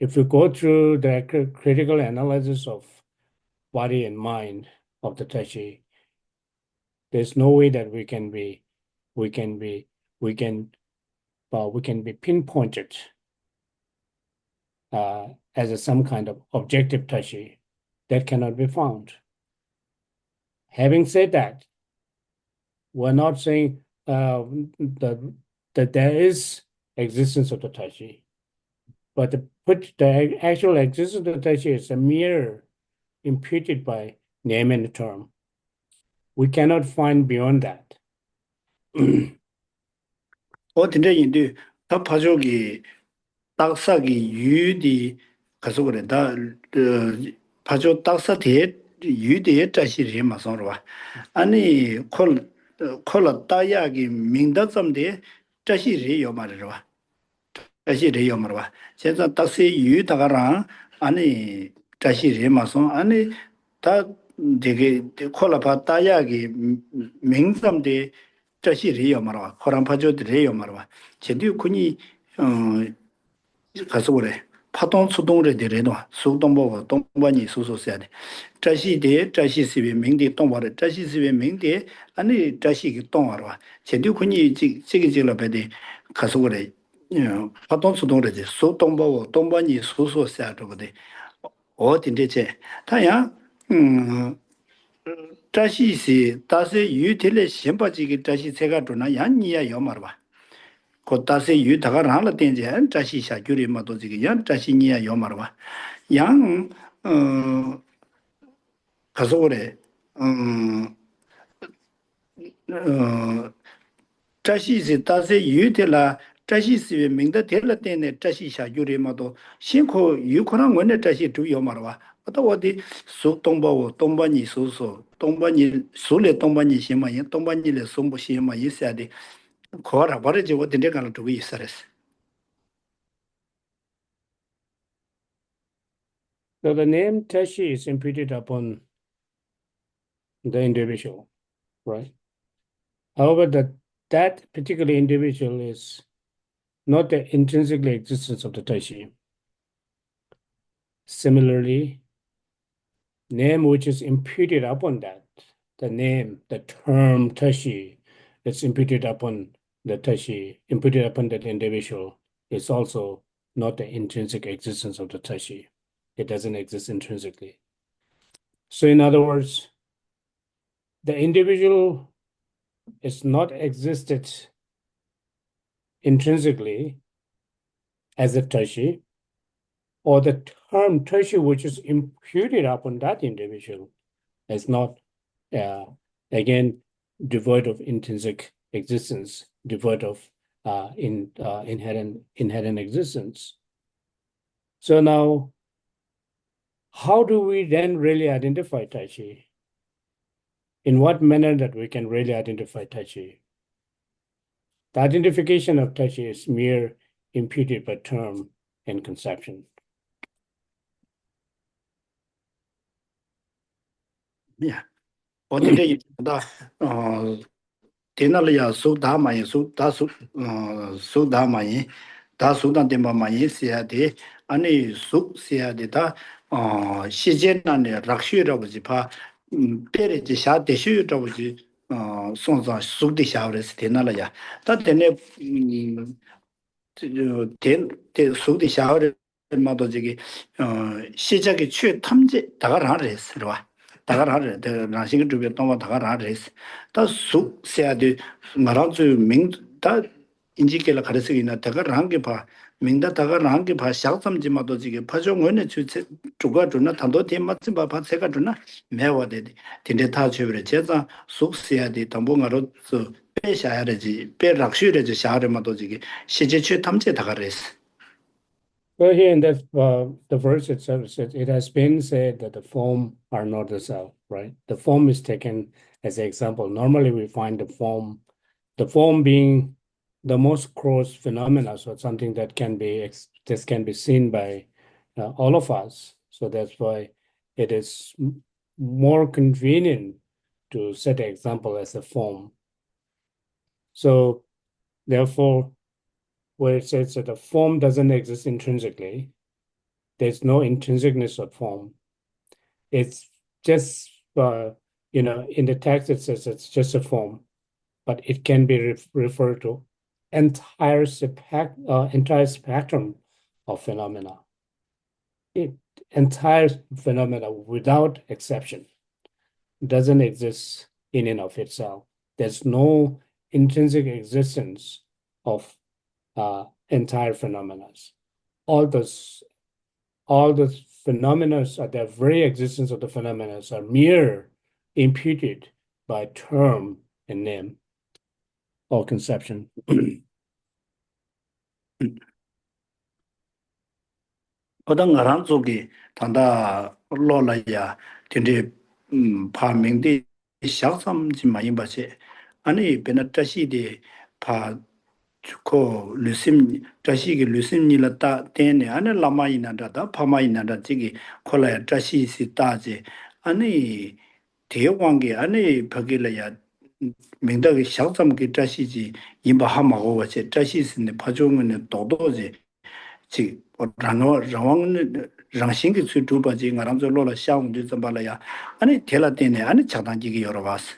If we go through the critical analysis of body and mind of the tashi, there's no way that we can be pinpointed as some kind of objective tashi. That cannot be found. Having said that, we're not saying that there is existence of the tashi, but the actual existence of the tashi is a mere imputed by name and term. We cannot find beyond that. 어딘데 인데 다 파족이 딱사기 유디 가서 그래 다 파족 딱사대 유디의 자실이 마서로 와 아니 콜라 따야기 민다점데 자실이 요 말이로 와 자실이 요 말로 와 제가 딱세 유다가랑 아니 자실이 마서 아니 다 되게 콜라파 따야기 명점데 자실이 요 말로 와 코란 파족들이 요 말로 와 제도 군이 가서 그래. 파동 수동을 되래도 수동보고 동반이 수소해야 돼. 자시대 자시스비 명대 동바를 자시스비 명대 아니 자시기 동하러 와. 제대로 군이 지기질러 배대 가서 그래. 파동 수동을 돼. 수동보고 동반이 수소해야 되거든. 어딘데 제 다야 자시시 다세 유텔레 심바지기 자시 세가 도나 양이야 요 말어 봐. 고타세 유다가 나라 된지 자시 샤규리 마도지기 양 자시니야 요마르와 양 가서 그래 자시시 다세 유텔라 자시스의 명다 될라 때네 자시 샤규리 마도 신코 유코랑 원내 자시 두 요마르와 또 어디 속동바고 동반이 소소 동반이 술에 동반이 심마이 동반이래 송부 심마 있어야 돼 거라 버리지 어딘데 가는 두고 있어랬어. So the name tashi is imputed upon the individual, right? However, that particular individual is not the intrinsically existence of the tashi. Similarly, name which is imputed upon that, the name, the term tashi, that's imputed upon the tashi, imputed upon that individual, is also not the intrinsic existence of the tashi. It doesn't exist intrinsically. So in other words, the individual is not existed intrinsically as a tashi, or the term tashi which is imputed upon that individual is not, again, devoid of intrinsic existence, devoid of inherent existence. So now, how do we then really identify tashi? In what manner that we can really identify tashi? The identification of tashi is mere imputed by term and conception. Yeah. 어딘데 이다 데날이야 수다마이 수다수 수다마이 다 수단데마마이 시야데 아니 수시야데다 시제난에 락슈라고 지파 페레지 샤데슈라고 지 손자 수디샤브레스 데날이야 다 데네 속의 샤워를 마도 저기 시작의 최 탐지 다가를 하랬어 봐. 다가를 하래. 나싱이 주변 동안 다가를 하랬어. 다 숙세야데 말아주 명다 인지kel라 가르치기나 다가를 한게 봐. 명다 다가를 한게 봐. 샤점지마도 저기 파종원에 주체 주가 주나 단도 대맞지 봐. 파세가 주나 매워데. 근데 다 주변에 제가 숙세야데 담봉하러 빼샤야지 빼락슈르지 샤르마도 저기 시제 최 탐지 다가랬어. Well, here in that the verse itself says it has been said that the form are not the self, right? The form is taken as an example. Normally, we find the form being the most gross phenomena, so something that can be seen by all of us. So that's why it is more convenient to set an example as a form. So therefore, where it says that a form doesn't exist intrinsically, there's no intrinsicness of form. It's just, in the text it says it's just a form, but it can be referred to entire spectrum of phenomena. Entire phenomena without exception doesn't exist in and of itself. There's no intrinsic existence of entire phenomena. All the phenomena, the very existence of the phenomena are mere imputed by term and name or conception. 어떤 거란 속에 단다 올라야 근데 파밍디 샤삼지 많이 봐지 아니 베나타시데 파 주코 루심 자시기 루심니라다 때네 아니 라마이나다다 파마이나다 지기 콜라야 자시시 따지 아니 대왕게 아니 버길래야 명덕의 샤삼기 자시지 임바하마고 와체 자시스네 파종은 도도지 지 라왕은 랑싱기 수두바지 나람절로라 샤운지 좀발라야 아니 텔라테네 아니 차단지기 여러 봤어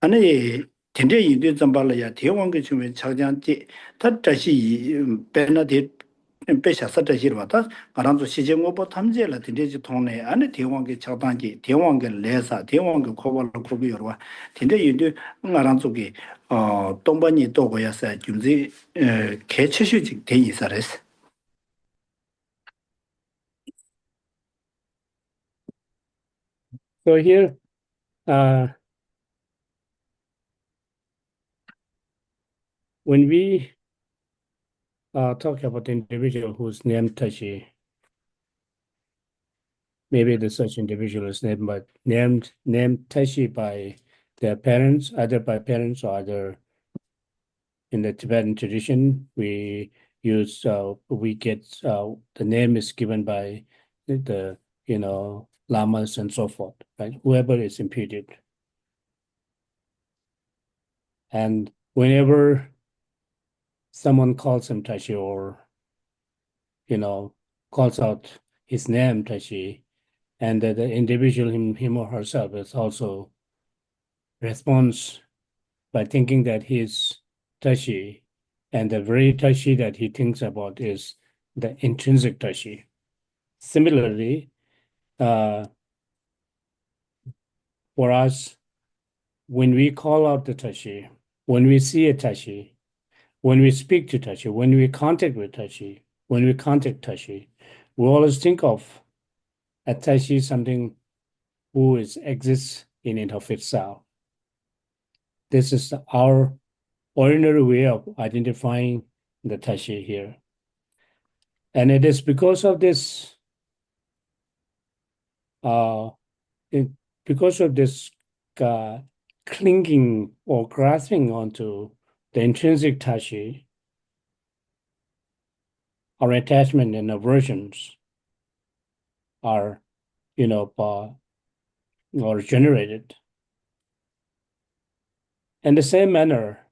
아니 텐데 이제 좀발라야 대왕게 주면 차장지 다 다시 베나데 배샤서 다시로 왔다 나람조 시정오버 탐제라 텐데지 통네 아니 대왕게 차단지 대왕게 레사 대왕게 코발로 코비 여러 와 텐데 이제 나람조기 동반이 또고야서 준지 개체슈직 대 이사레스 So here, when we talk about the individual who's named Tashi, maybe the such individual is named Tashi by their parents, either by parents or either in the Tibetan tradition, we get the name is given by the lamas and so forth, right? Whoever is imputed. And whenever someone calls him Tashi or, calls out his name Tashi, and the individual, him or herself, is also responds by thinking that he's Tashi, and the very Tashi that he thinks about is the intrinsic Tashi. Similarly, for us, when we call out the Tashi, when we see a Tashi, when we speak to Tashi, when we contact with Tashi, when we contact Tashi, we always think of a Tashi something who exists in and of itself. This is our ordinary way of identifying the Tashi here. And it is because of this clinging or grasping onto the intrinsic Tashi, our attachment and aversions are, or generated. In the same manner,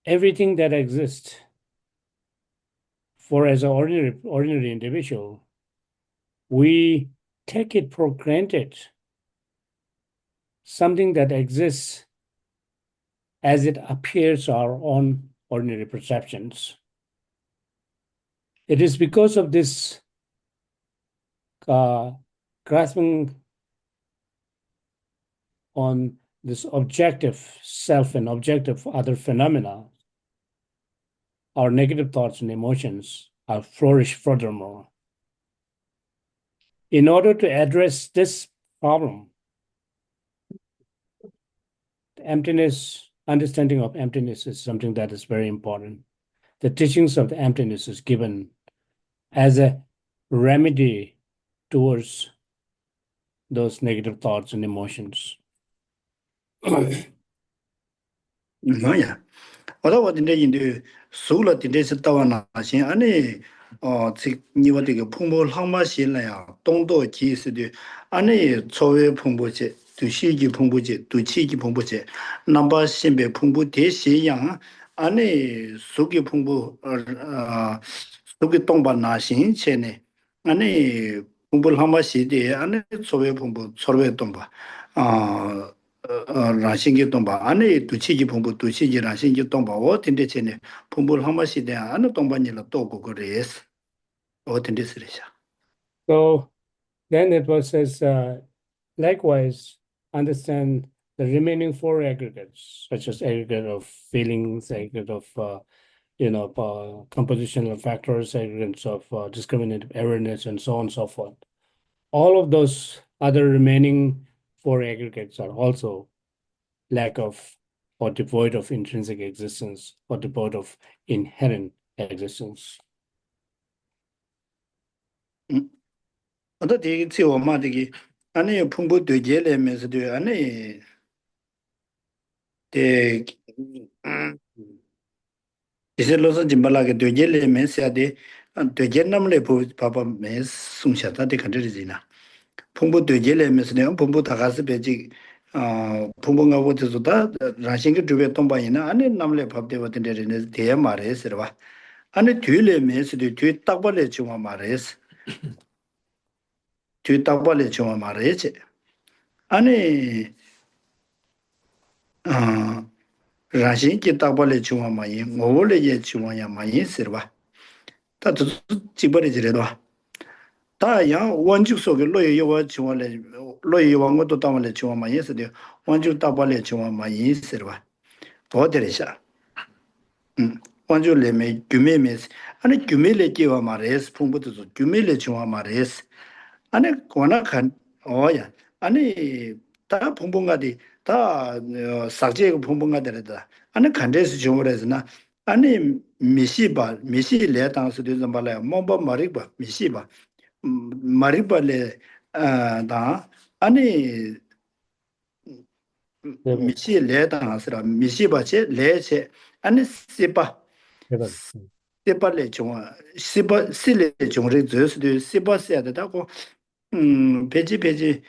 everything that exists as an ordinary individual, we take it for granted, something that exists as it appears to our own ordinary perceptions. It is because of this grasping on this objective self and objective other phenomena, our negative thoughts and emotions are flourish furthermore. In order to address this problem, understanding of emptiness is something that is very important. The teachings of the emptiness is given as a remedy towards those negative thoughts and emotions. 뭐야? 어디 근데 인도 소라 인데서 따와나 신 아니 즉 니와되게 풍부를 항마실래야 동도 기스도 아니 초회 풍부제 두시기 풍부제 두치기 풍부제 넘버 신배 풍부 대시양 아니 수기 풍부 수기 동바 나신 체네 아니 풍부를 항마시데 아니 초회 풍부 초회 동바 라신기 동바 안에 두치기 풍부 두치기 라신기 동바 어딘데 전에 풍부를 한 번씩 돼 안에 동반일로 또 그래서 어딘데 쓰리자. So then it was says, likewise, understand the remaining four aggregates, such as aggregate of feelings, aggregate of compositional factors, aggregates of discriminative awareness, and so on and so forth. All of those other remaining four aggregates are also lack of or devoid of intrinsic existence or devoid of inherent existence. 어디 되게 지오마 되게 안에 풍부 되게래면서도 안에 대 이슬로서 짐발하게 되게래면서야데 되게남래 바바 메 숨샤다 되 간들이지나 풍부 되게래면서는 풍부 다가서 배지 풍부가 어디서다 라신게 주베 동바이나 안에 남래 밥대 같은 데는 대야 말해서 봐 안에 뒤래면서도 뒤 딱벌레 좀 말해서 뒤 딱벌레 좀 말해지 안에 라신게 딱벌레 좀 말이 뭐래게 좀 말이 쓰봐 다도 집버리지래도 다야 원주 속에 로예와 지원래 로예와 것도 담을래 지원 많이 했어요. 원주 따발래 지원 많이 쓰러봐. 어디래샤? 원주 레메 규메메스 아니 규메레 끼와 말해서 풍부도 규메레 지원 말해서 아니 권악한 어야 아니 다 풍부가디 다 삭제고 풍부가들다 아니 간데스 지원해서나 아니 미시레 당스도 좀 발라 뭐뭐 말이봐 미시바 마리발레 다 아니 미시 레다스라 미시바체 레체 아니 세바레 좀 시레 좀레 저스도 시바세다고 베지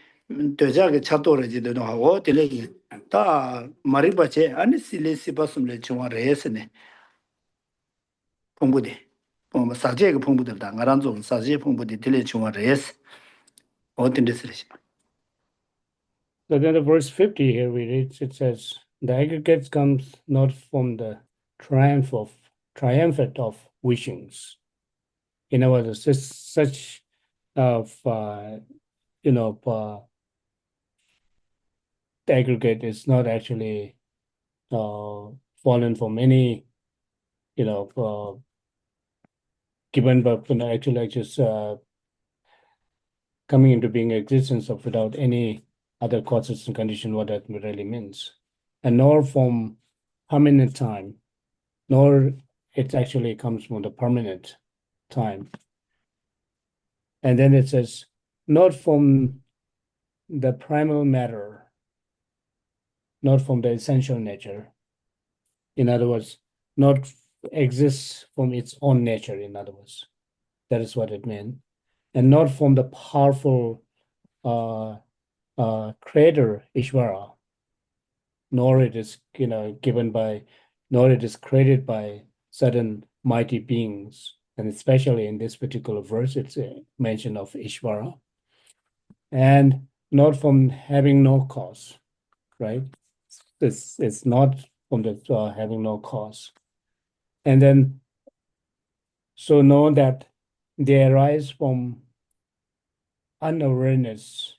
되자게 차도르지도 하고 딜레기 다 마리바체 아니 실레 시바숨레 좀 레스네 공부디 뭐 사제가 공부들다 나란 좀 사제 공부디 딜레 좀 레스 어딘데 쓰리시 So then the verse 50 here we read, it says, the aggregate comes not from the triumphant of wishings. In other words, such of, the aggregate is not actually fallen from any, given but actually just coming into being existence of without any other causes and condition, what that really means, and nor from permanent time, nor it actually comes from the permanent time. And then it says, not from the primal matter, not from the essential nature. In other words, not exists from its own nature, in other words. That is what it meant. And not from the powerful creator Ishvara, nor it is nor it is created by certain mighty beings, and especially in this particular verse, it's a mention of Ishvara, and not from having no cause, right? It's not from the having no cause. And then, so know that they arise from unawareness,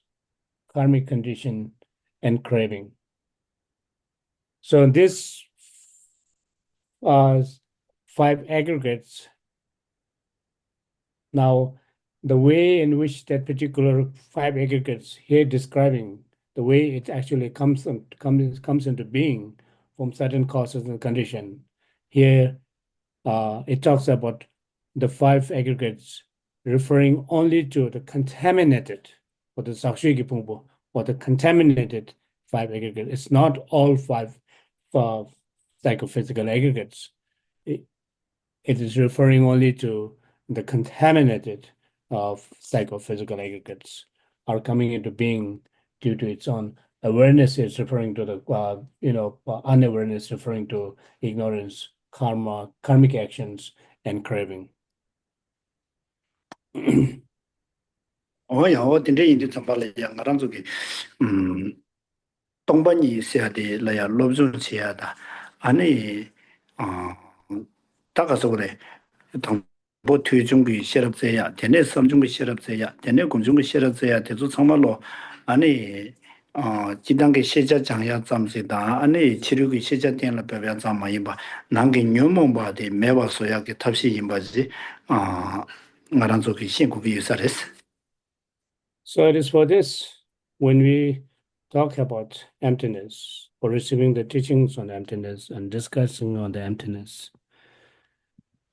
karmic condition, and craving. So this five aggregates. Now, the way in which that particular five aggregates here describing the way it actually comes into being from certain causes and condition. Here, it talks about the five aggregates referring only to the contaminated, or the Sakshigi Pungpo, or the contaminated five aggregates. It's not all five psychophysical aggregates. It is referring only to the contaminated psychophysical aggregates are coming into being due to its own awareness is referring to the unawareness referring to ignorance, karma, karmic actions, and craving. 딘데 인디 참발에 양가랑족이 동반이 있어야돼 라야 롭좀 지야다 아니 다가서 그래 뭐 뒤중비 실업자야 되네 섬중비 실업자야 되네 공중비 실업자야 대도 정말로 아니 지단계 시자 장야 잠시다 아니 치료기 시자 때는 배변 잠마이 봐 난게 녀몽 봐데 매와서야게 탑시 임바지 나란족이 신국이 유사레스. So it is for this, when we talk about emptiness, or receiving the teachings on emptiness and discussing on the emptiness,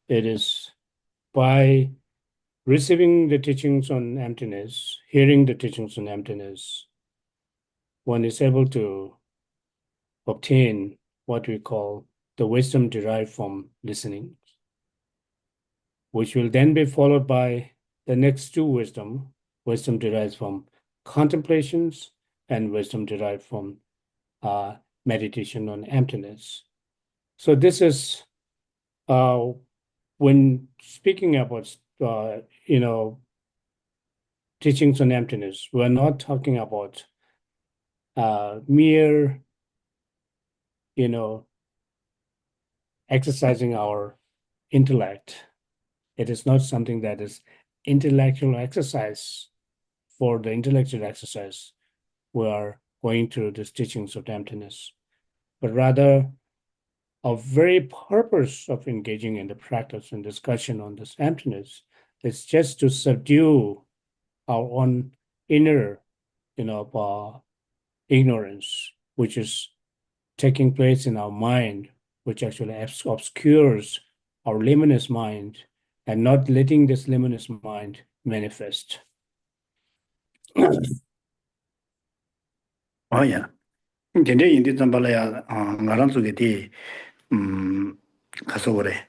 it is by receiving the teachings on emptiness, hearing the teachings on emptiness, one is able to obtain what we call the wisdom derived from listening, which will then be followed by the next two wisdom derived from contemplations and wisdom derived from meditation on emptiness. So this is when speaking about teachings on emptiness, we're not talking about mere exercising our intellect. It is not something that is intellectual exercise. For the intellectual exercise, we are going through these teachings of emptiness, but rather a very purpose of engaging in the practice and discussion on this emptiness is just to subdue our own inner, ignorance, which is taking place in our mind, which actually obscures our luminous mind and not letting this luminous mind manifest. 야. 근데 인디 잠발이야 나랑 쪽에디 가서 그래.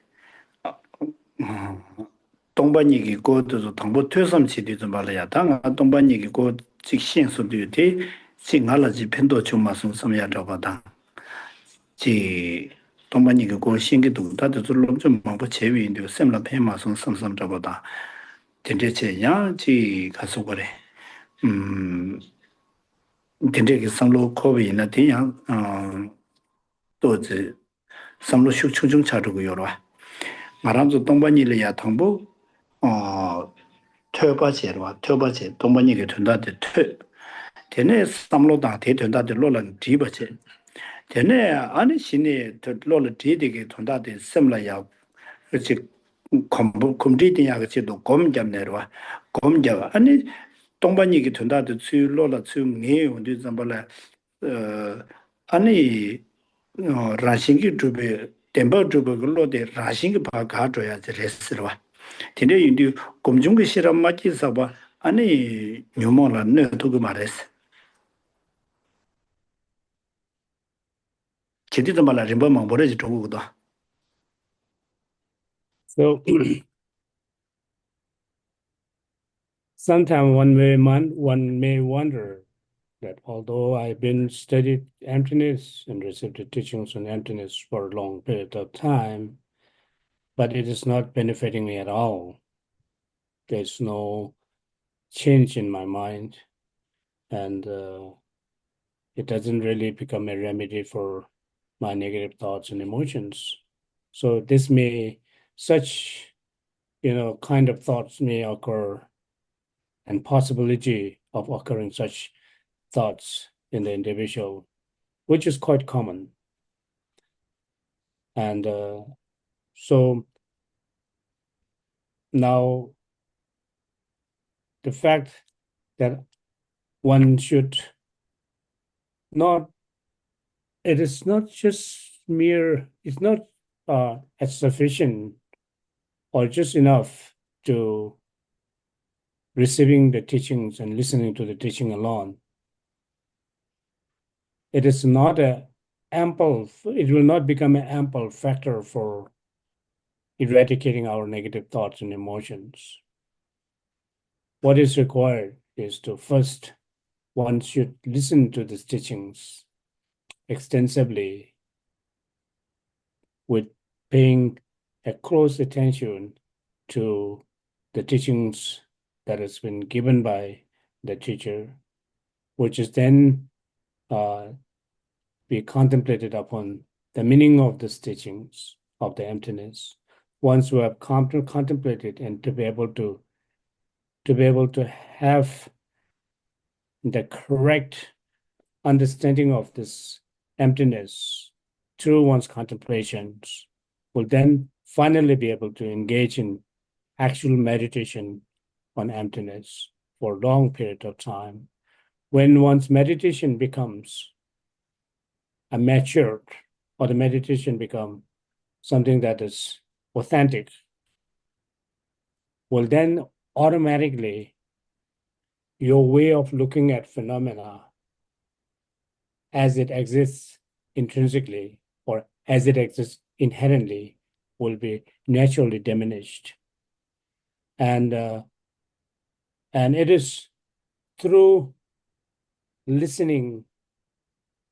동반이기 고도 당보 퇴섬치디 좀 말이야. 당 동반이기 고 직신수도 돼. 싱알라지 펜도 좀 마슨 섬야 잡아다. 지 동반이기 고 신기도 다들 좀 뭐고 제위인데 샘라 펜마선 섬섬 잡아다. 된대체야 지 가서 그래. 된대기 상로 코비나 대양 또지 상로 숙충중 차르고 요러. 말한도 동반이래야 통보 퇴바제 동반이게 된다데 퇴 되네 삼로다 대된다데 로란 디바제 되네 아니 신이 로를 디디게 된다데 셈라야 그치 컴디디야 그치도 검잡내로 검잡 아니 동반이게 된다데 수로라 수네 온디 잠발라 아니 라싱기 두베 템버 두베 글로데 라싱기 바 가줘야지 레스르와 근데 인디 검중기 실험 맞지 사봐 아니 묘모라 두고 말했어 제대로 말라 림바만 버려지 두고도 So sometimes one may wonder that although I've been studied emptiness and received the teachings on emptiness for a long period of time, but it is not benefiting me at all. There's no change in my mind, and it doesn't really become a remedy for my negative thoughts and emotions. So such, kind of thoughts may occur, and possibility of occurring such thoughts in the individual, which is quite common. And so now the fact that one should not, it is not just it's not as sufficient or just enough to receiving the teachings and listening to the teaching alone. It is not it will not become an ample factor for eradicating our negative thoughts and emotions. What is required is to first, one should listen to these teachings extensively with paying a close attention to the teachings that has been given by the teacher, which is then be contemplated upon the meaning of these teachings of the emptiness. Once we have contemplated and to be able to have the correct understanding of this emptiness through one's contemplations, will then finally be able to engage in actual meditation on emptiness for a long period of time. When one's meditation becomes a matured, or the meditation become something that is authentic, well, then automatically your way of looking at phenomena as it exists intrinsically or as it exists inherently will be naturally diminished. And it is through listening,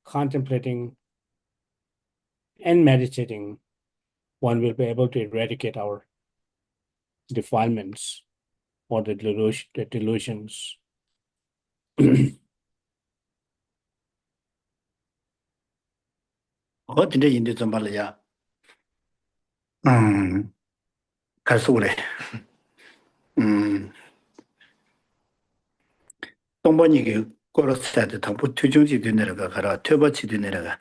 contemplating, and meditating, one will be able to eradicate our defilements or the delusions. 어딘데 인데 좀 말이야. 가서 그래. 동반이게 걸었을 당부 투중지도 내려가 가라. 퇴버치도 내려가.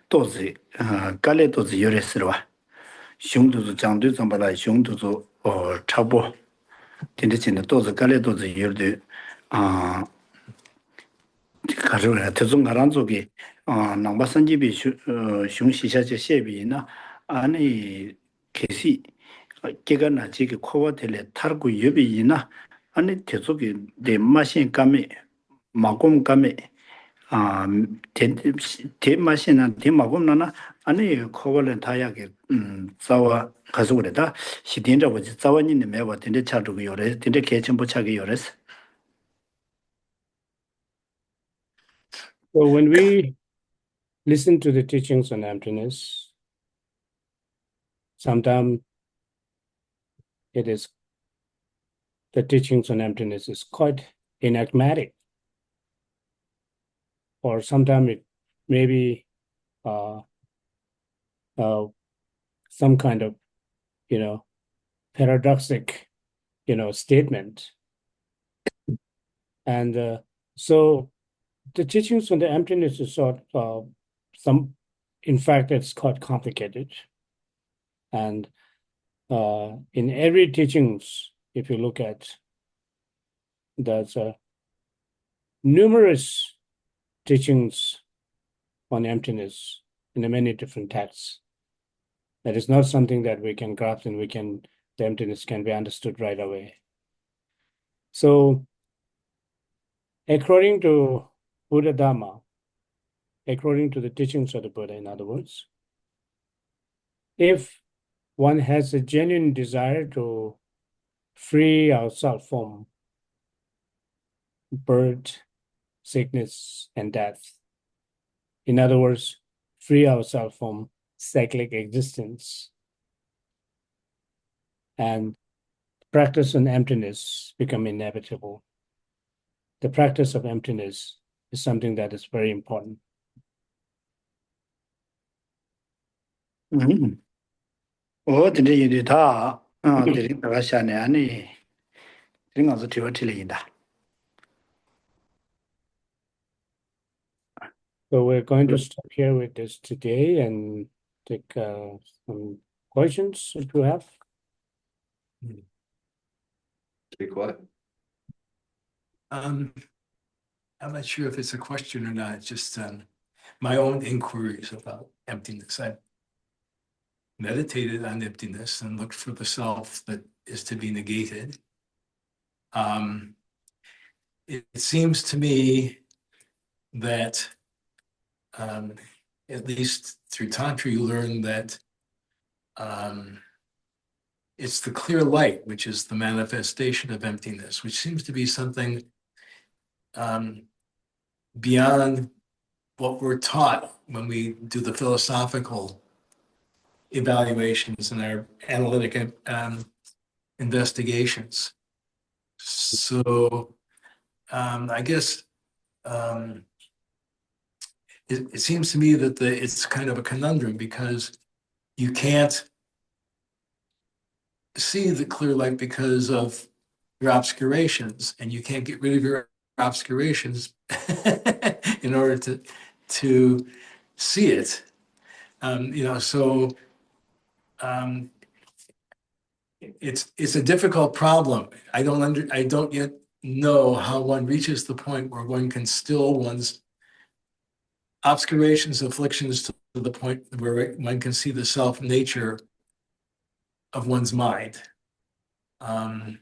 도지 갈래 도지 요레스로와. 슝도도 장도 좀 봐라. 슝도도 차보. 근데 진짜 도지 갈래 도지 요르도 가져라. 대중 나란 쪽에 남바 선집이 슝시샤제 셰비나 아니 계시 개가나 지게 코바텔레 타르고 여비이나 아니 대속에 내 마신 감에 마곰 감에 대 마신한 대 마곰 나나 아니 코발은 다야게 자와 가서 그래다 시딘자 버지 자원이네 매와 된데 차르고 요래 된데 개천부 차게 요래서. So when we listen to the teachings on emptiness, sometimes the teachings on emptiness is quite enigmatic, or sometimes it may be some kind of, paradoxic, statement. And so the teachings on the emptiness is in fact, it's quite complicated. And in every teachings, if you look at, there's numerous teachings on emptiness in the many different texts. That is not something that we can grasp and the emptiness can be understood right away. So according to Buddha Dharma, according to the teachings of the Buddha, in other words, if one has a genuine desire to free ourselves from birth, sickness, and death, in other words, free ourselves from cyclic existence, and practice on emptiness become inevitable. The practice of emptiness is something that is very important. 음. 근데 이제 다 드린 다가 샤네 아니 드린 가서 뒤어틀린다. So we're going to stop here with this today and take some questions if you have. Be quiet. I'm not sure if it's a question or not, it's just my own inquiries about emptiness. I've meditated on emptiness and looked for the self that is to be negated. It seems to me that at least through Tantra, you learn that it's the clear light, which is the manifestation of emptiness, which seems to be something beyond what we're taught when we do the philosophical evaluations and our analytic investigations. So I guess it seems to me that it's kind of a conundrum because you can't see the clear light because of your obscurations, and you can't get rid of your obscurations in order to see it. So it's a difficult problem. I don't yet know how one reaches the point where one can still one's obscurations, afflictions to the point where one can see the self nature of one's mind. That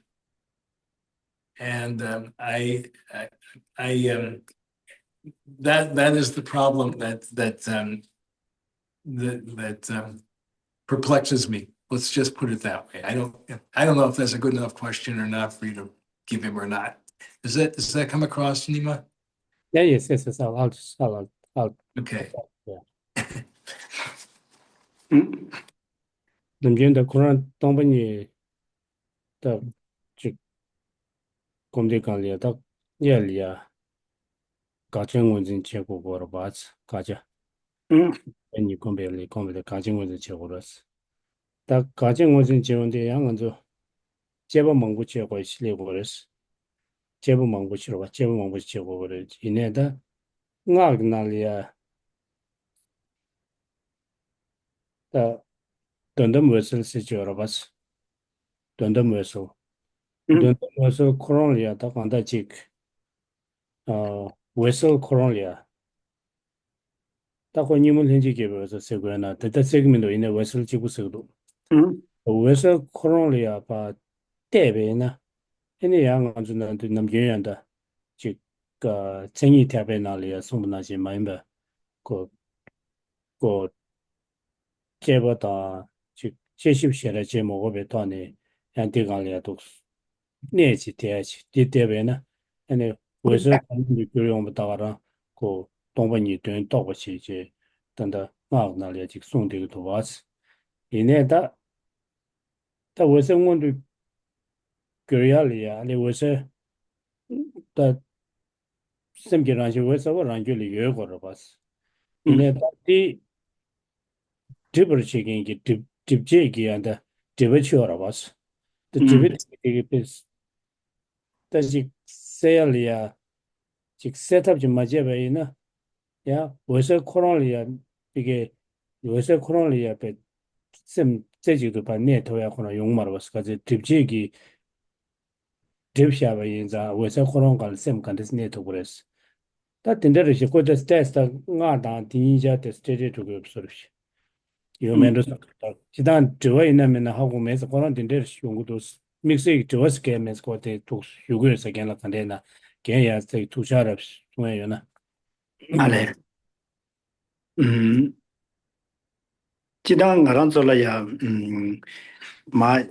is the problem that perplexes me. Let's just put it that way. I don't know if that's a good enough question or not for you to give him or not. Does that come across, Nima? Yeah, yes. I'll Okay. 남편도 그런 동반이 더 공대 관리다 예리야 가정 원진 제고 보러 봐서 가자 아니 공대 가정 원진 제고라서 다 가정 원진 제원대 양은도 제법 망고 제고 실려 버렸어 제법 망고 치러 봐 제법 망고 제고 버려 이내다 나그날이야 다 돈도 무엇을 쓰죠 봐서 돈도 무엇을 코로나야 다 간다 직 웨슬 코로나야 다고 님은 현재 개발해서 세고나 대다 세그면도 있네 웨슬 지구서도 웨슬 코로나야 바 대베나 얘네 양은 준한테 남겨야한다 즉그 생이 대베나리아 송분하지 마인바 그 제보다 즉 제십시에 제목을 배도하네 한테간리아도 내지 대야지 대대베나 얘네 웨슬 관리 교육부터가라 그 동반이 된 또버시 이제等的 마우나리아 즉 송되고 도와스 이내다 다 웨슬원도 교리알이야 아니 웨슬 다 심기란지 웨슬을 란줄이 요거로 봤어 이내다 디 디버치긴기 딥제기한다 디버치어라 봤어 그 디버치기 비스 다시 세알이야 즉 세트업 좀 맞아봐이나 야 웨슬 코로나리아 이게 웨슬 코로나리아 쌤 제지도 반네 도야코나 용마로 봤어가지고 딥지기 딥샤바 인자 웨슬 코로나가 쌤 간데스 네트 그랬어 다 된대로시 고저 테스트 나다 디니자 테스트 되고 없어르시 요멘도 지단 저와 있나면 하고 매서 그런 된대로시 용구도 믹스이 저스 게임스 거때 또 요구에서 괜찮아 간데나 걔야 세 투샤럽 중에요나 알레 지당 가란솔라야 마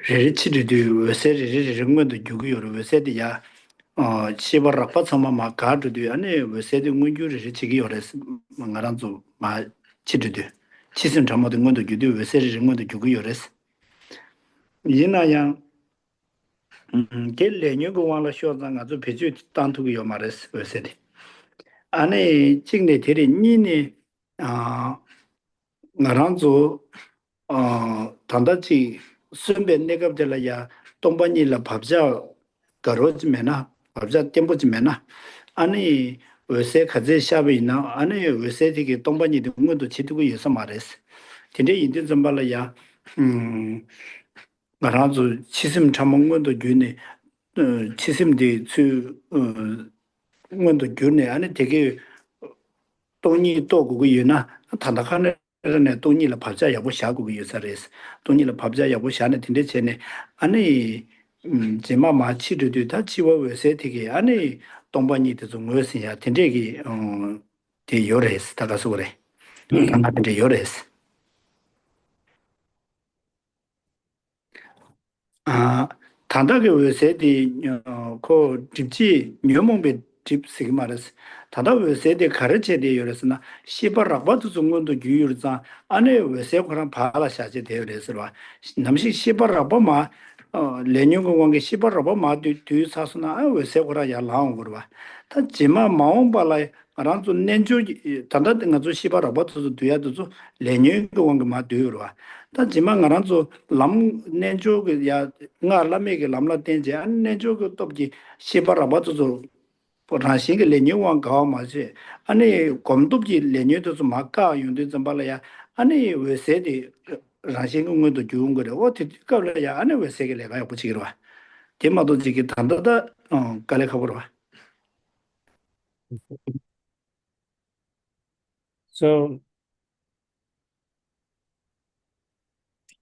레치르드 웨세르르 릉문도 주고요 웨세디야 치버락 빠서마 마 가르드 아니 웨세디 문주르 치기요레스 가란조 마 치르드 치슨 잠모든 것도 주도 웨세르 릉문도 주고요레스 이나야 겔레 녀고 왕라 쇼장 아주 배주 단투고 요 말레스 웨세디 아니 찍네 데리 니니 나랑조 단다지 순변 내갑들라야 동반이라 밥자 가로지메나 밥자 템포지메나 아니 왜세 가제 샤베이나 아니 왜세 되게 동반이 동문도 지도고 있어 말했어. 근데 인데 좀 발라야 나랑조 치심 참먹문도 주네 치심디 수 문도 주네 아니 되게 돈이 또 그거 이나 단다카네 돈이라 밥자 야고 샤고 이사레스 돈이라 밥자 야고 샤네 딘데 체네 아니 제마 마치르도 다 지워서 되게 아니 동반이도 좀 무엇이야 딘데기 데 요레스 다가서 그래 강한테 요레스 아 단다게 왜세디 그 집지 묘몽베 집식 말았어 단다 왜세디 가르쳐대 요랬으나 시바라바도 정도도 유율자 안에 왜세 그런 바라샤제 되어래서 봐 남시 시바라바마 레뉴고 관계 시바라바마 뒤사스나 왜세 그런 야라온 거 봐. 다 지마 마음 발라 아란도 nen주 단다 등가 저 시바라바도 뒤야도 레뉴고 관계 마 뒤로 봐. 다 지마 아란도 람 nen주 야 nga lame ke lamla tenje an ne jo ko topji shibara ba zo rashi ke lenyo wang ga ma je ane komdop ji lenyo to ma ka yun de zambala ya ane we se de rashi ngong do ju ngore o ti ka la ya ane we se ke le ga ya bu chi ro de ma do ji ke tanda da ka le khabar wa So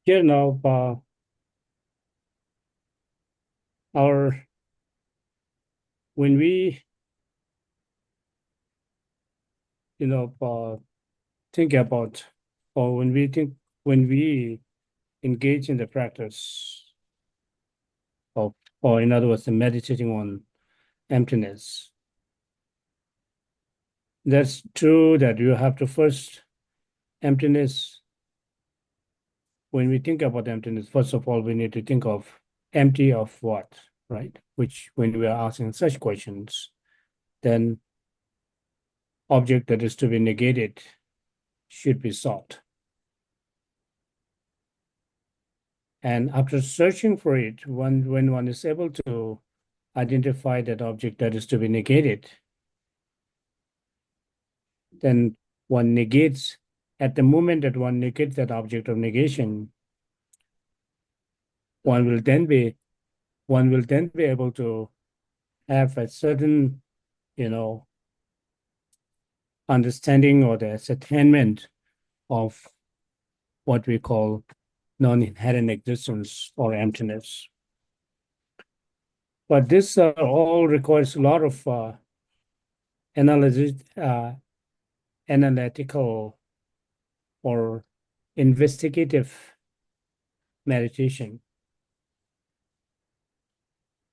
here now, when we, think about, or when we engage in the practice of, or in other words, the meditating on emptiness, that's true that you have to first emptiness. When we think about emptiness, first of all, we need to think of empty of what, right? Which, when we are asking such questions, then object that is to be negated should be sought. And after searching for it, when one is able to identify that object that is to be negated, then one negates, at the moment that one negates that object of negation, one will then be able to have a certain, understanding or the ascertainment of what we call non-inherent existence or emptiness. But this all requires a lot of analytical or investigative meditation.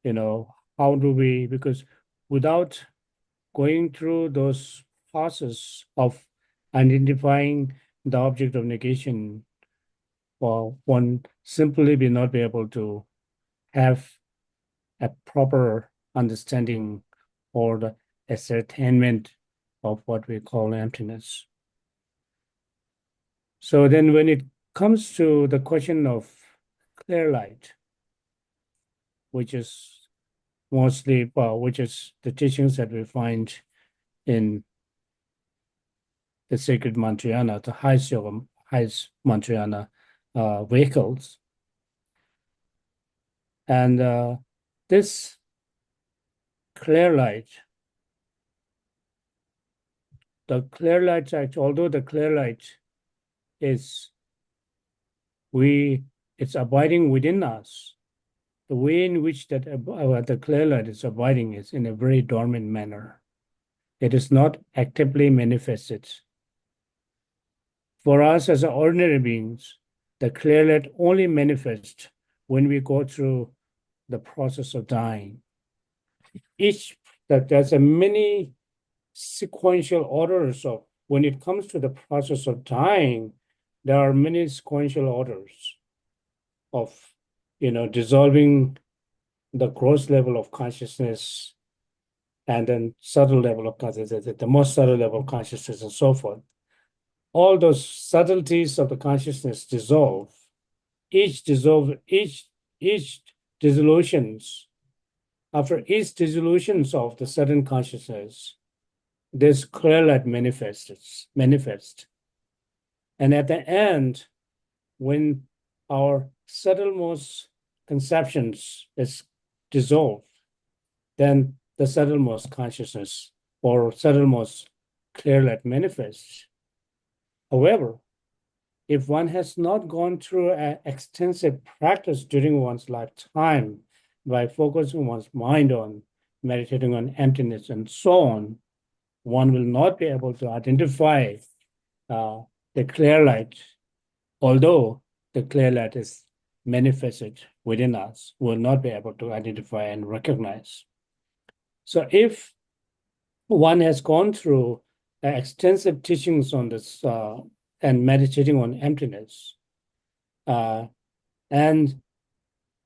How do we, because without going through those process of identifying the object of negation, well, one simply will not be able to have a proper understanding or the ascertainment of what we call emptiness. So then when it comes to the question of clear light, which is mostly, which is the teachings that we find in the sacred Mantrayana, the highest Mantrayana vehicles. And this clear light, although the clear light is, it's abiding within us, the way in which that the clear light is abiding is in a very dormant manner. It is not actively manifested. For us as ordinary beings, the clear light only manifests when we go through the process of dying. There's a many sequential orders of, when it comes to the process of dying, there are many sequential orders of, dissolving the gross level of consciousness and then subtle level of consciousness, the most subtle level of consciousness and so forth. all those subtleties of the consciousness dissolve. Each dissolutions, after each dissolutions of the sudden consciousness, this clear light manifests. And at the end, when our subtlemost conceptions is dissolved, then the subtlemost consciousness or subtlemost clear light manifests. However, if one has not gone through an extensive practice during one's lifetime by focusing one's mind on meditating on emptiness and so on, one will not be able to identify the clear light, although the clear light is manifested within us, will not be able to identify and recognize. So if one has gone through extensive teachings on this and meditating on emptiness, and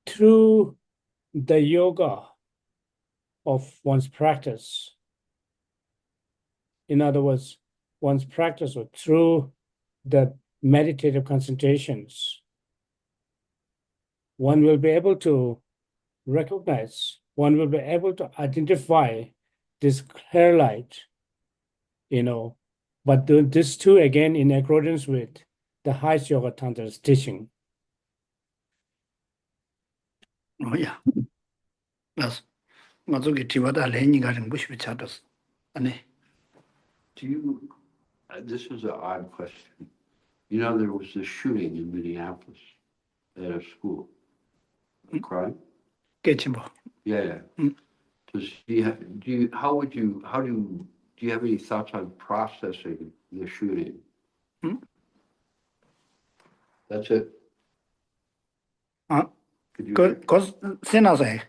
through the yoga of one's practice, in other words, one's practice or through the meditative concentrations, one will be able to recognize, one will be able to identify this clear light, but this too, again, in accordance with the highest yoga tantra's teaching. Oh yeah. That's Mazuki Tivada Lenin got in Bush with chatters. Do you, this is an odd question. You know, there was this shooting in Minneapolis at a school. A crime? Getchimbo. Yeah. Do you have any thoughts on processing the shooting? That's it? Could you? Because Senase,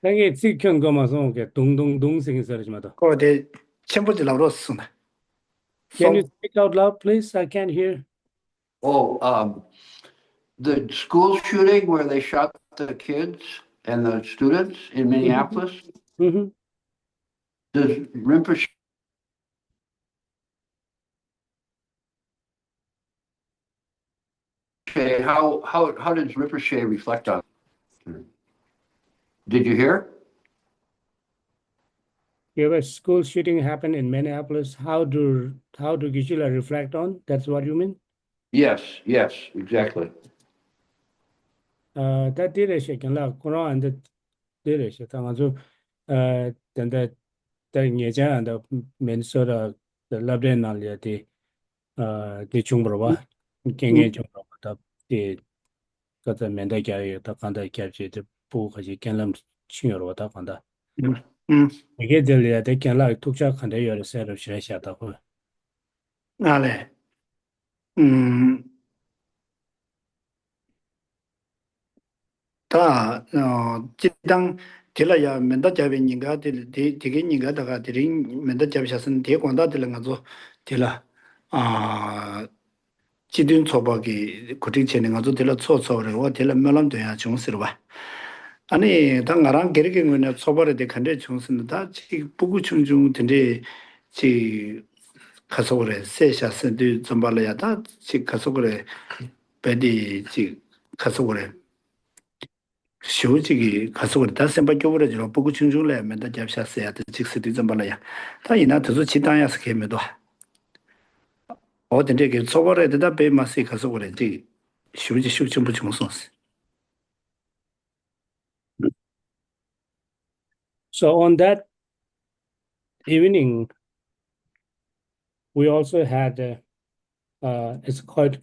당에 지켜 가면서 동동동 생기서리마다. go the Chimboji Laros. Can you speak out loud, please? I can't hear. Oh, the school shooting where they shot the kids and the students in Minneapolis? Mm-hmm. Does Rinpoche how does Rinpoche reflect on it? Did you hear? You have a school shooting happened in Minneapolis. How do Geshe-la reflect on? That's what you mean? Yes, exactly. That did a shaking la Quran and the did a shit. Then the Nyeja and the Minnesota the Labden Alia the Chungbrova, King Chungbrova, the got the Mendagari, the Kanda captured the Pukaji Kenlam Chingur, what up on that. I get the they can like took Jack and they are a set of Shresha. Ale. 다 지당 딜라야 멘다 잡이니가 되게 니가 다가 드린 멘다 잡이셨은 대권다 들은가서 딜라 지든 초박이 고딩체는 가서 딜라 초초를 와 딜라 melom도야 중스러 봐 아니 당가랑 게르게는 초벌에 대한데 중스는다 지 부구 중중 된데 지 가서 그래 세샤스도 좀 발라야다 지 가서 그래 배디 지 가서 그래 쇼지기 가서 그랬다 생각해보려지로 보고 충중래 맨다 잡샤스야 직스디 좀 발라야 다이나 더서 지단야스 개매도 어딘데 그 초벌에 대다 배마스 가서 그랬지 쇼지 쇼좀 중송스 So on that evening, we also had it's quite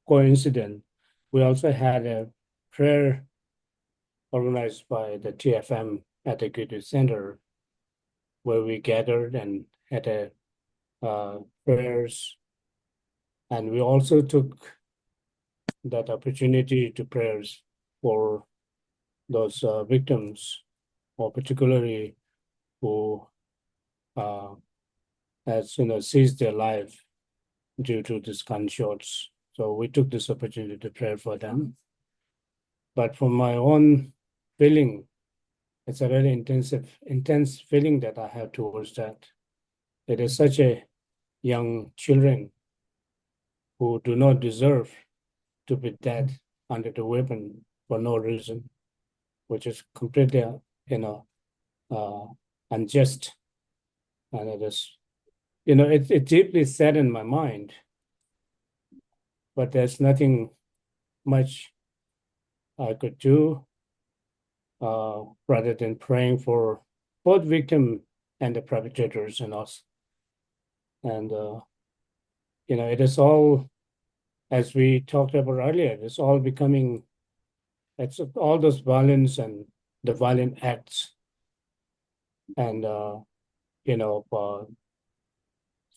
coincident. We also had a prayer organized by the TFM at the Good Center, where we gathered and had a prayers, and we also took that opportunity to prayers for those victims, or particularly who has seized their life due to these gunshots. So we took this opportunity to pray for them. But from my own feeling, it's a really intense feeling that I have towards that. It is such a young children who do not deserve to be dead under the weapon for no reason, which is completely, unjust. And it is, it deeply saddened my mind, but there's nothing much I could do rather than praying for both victim and the perpetrators and us. And, it is all, as we talked about earlier, it's all becoming, it's all those violence and the violent acts. And,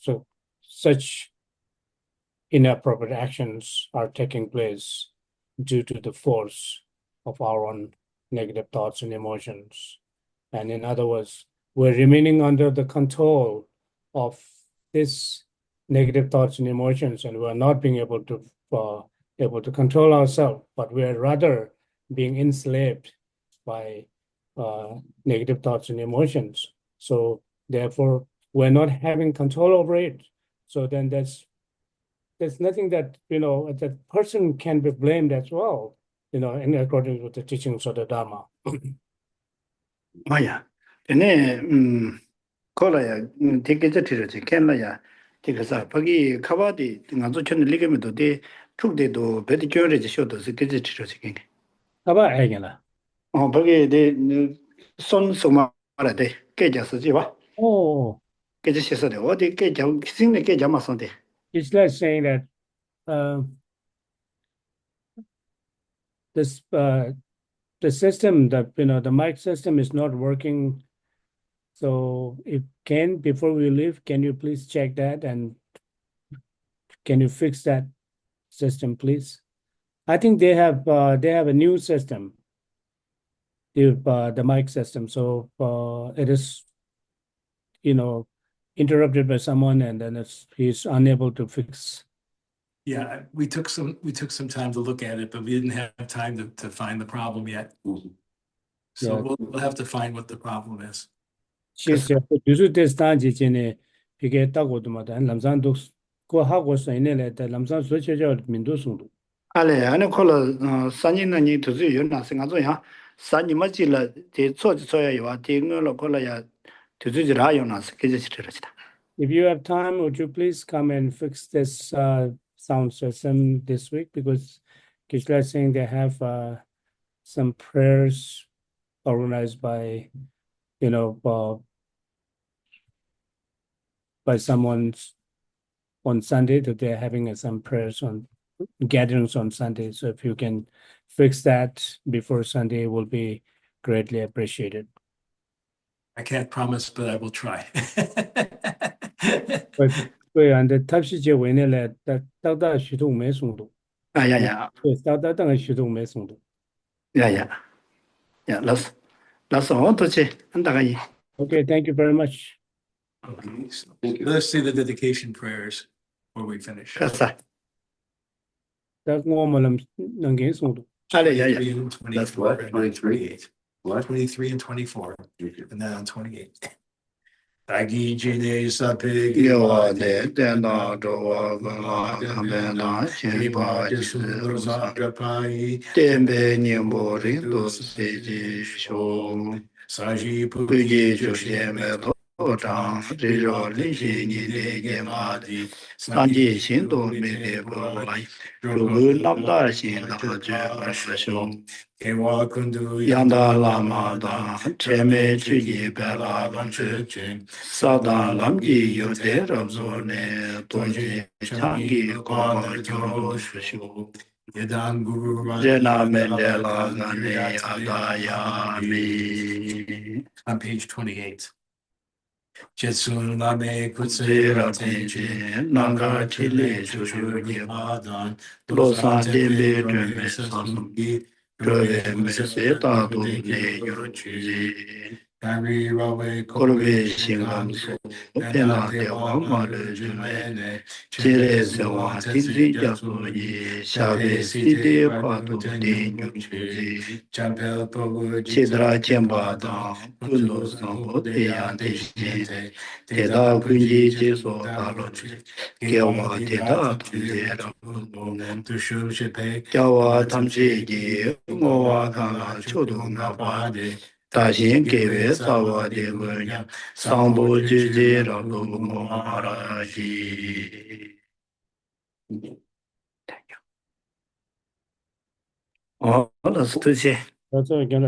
so such inappropriate actions are taking place due to the force of our own negative thoughts and emotions. And in other words, we're remaining under the control of this negative thoughts and emotions, and we're not being able to control ourselves, but we're rather being enslaved by negative thoughts and emotions. So therefore, we're not having control over it. So then there's nothing that that person can be blamed as well, in accordance with the teachings of the Dharma. 아야. 근데 콜라야 되게 저티르지 캔라야. 되게서 거기 카바디 가서 전 리게면도 돼 축대도 베디 교레지 쇼도 그게 치료지 게. How Agana? 거기 내손 소마라 돼. 깨져서지 봐. Oh, 깨져서 돼. 어디 깨져 신내 깨져마서 돼. it's like saying that this the system, the mic system is not working. So before we leave, can you please check that, and can you fix that system, please? I think they have a new system, the mic system. So it is, interrupted by someone, and then he's unable to fix. Yeah, we took some time to look at it, but we didn't have time to find the problem yet. So Yeah. we'll have to find what the problem is. 실제 유수 테스트한지 전에 이게 따고도마다 남산도 그 하고 있어야네. 남산 소체적 민도성도. 알레 안에 콜라 산이나니 두지 요나 생각도야. 산이 맞지라 제 초지초야요. 대응을 콜라야 두지라 요나 그게 치료지다. If you have time, would you please come and fix this sound system this week? Because Kishla is saying they have some prayers organized by, by someone on Sunday, that they're having some prayers on gatherings on Sunday. So if you can fix that before Sunday, it will be greatly appreciated. I can't promise, but I will try. 왜 안 돼? 탑시제 외내래 따다 시동 매송도. 아야야. 따다당 시동 매송도. 야야. 야, 라스 어떻지? 한다가이. Okay, thank you very much. Okay, so let's see the dedication prayers before we finish. 가사. 딱 뭐만 남긴 송도. 알레 야야. 23 and 24 That's what, and 23? 28. What? 23 and 24, and then on 28. Agi jine sape Yo de na do ga kambe na chen ba ji Japai tembe nyembo ri do se ji sho Saji pu ji ju Puji ye me do tang ri ro li ji ni de ge ma di san ji xin do me de bo lai ru gu nam da xin da je ba sho Ewa Kundu yang da la ma da che me chu ji be la ban che sa da lam ji yu de ra zo ne to ji chang gi kwa na jo shu shu Yedam Guru Jena me de la ga ne ada ya mi on page 28. Jetsun Lame Zera Kutsera Tenji Tenji Nanga Chile Chushu Nipadan Lo San Tembe Dreme Sasungi Drove Me Se Ta Tu Ne Yuru Chuzi Gari Rawe Korbe Shingamsu, Pena Dewa Malu Jumene, Chile Sewa Tizi Jasoji, Shabe Sidi Patu Di Nyuji, Chapel Pogu Chidra Chemba Da, Kundo Sambo Deya Deshite, Teda Kunji Jeso Talochi, Gewa Teda Tunze Rakundo, Tushu Shipe, Jawa Tamshi Gi, Ngowa Kanga Chodo Napa, 다시 계획 사와되고요. 상보지지라고 말하지. 어, 알았어, 뜻이. That's again,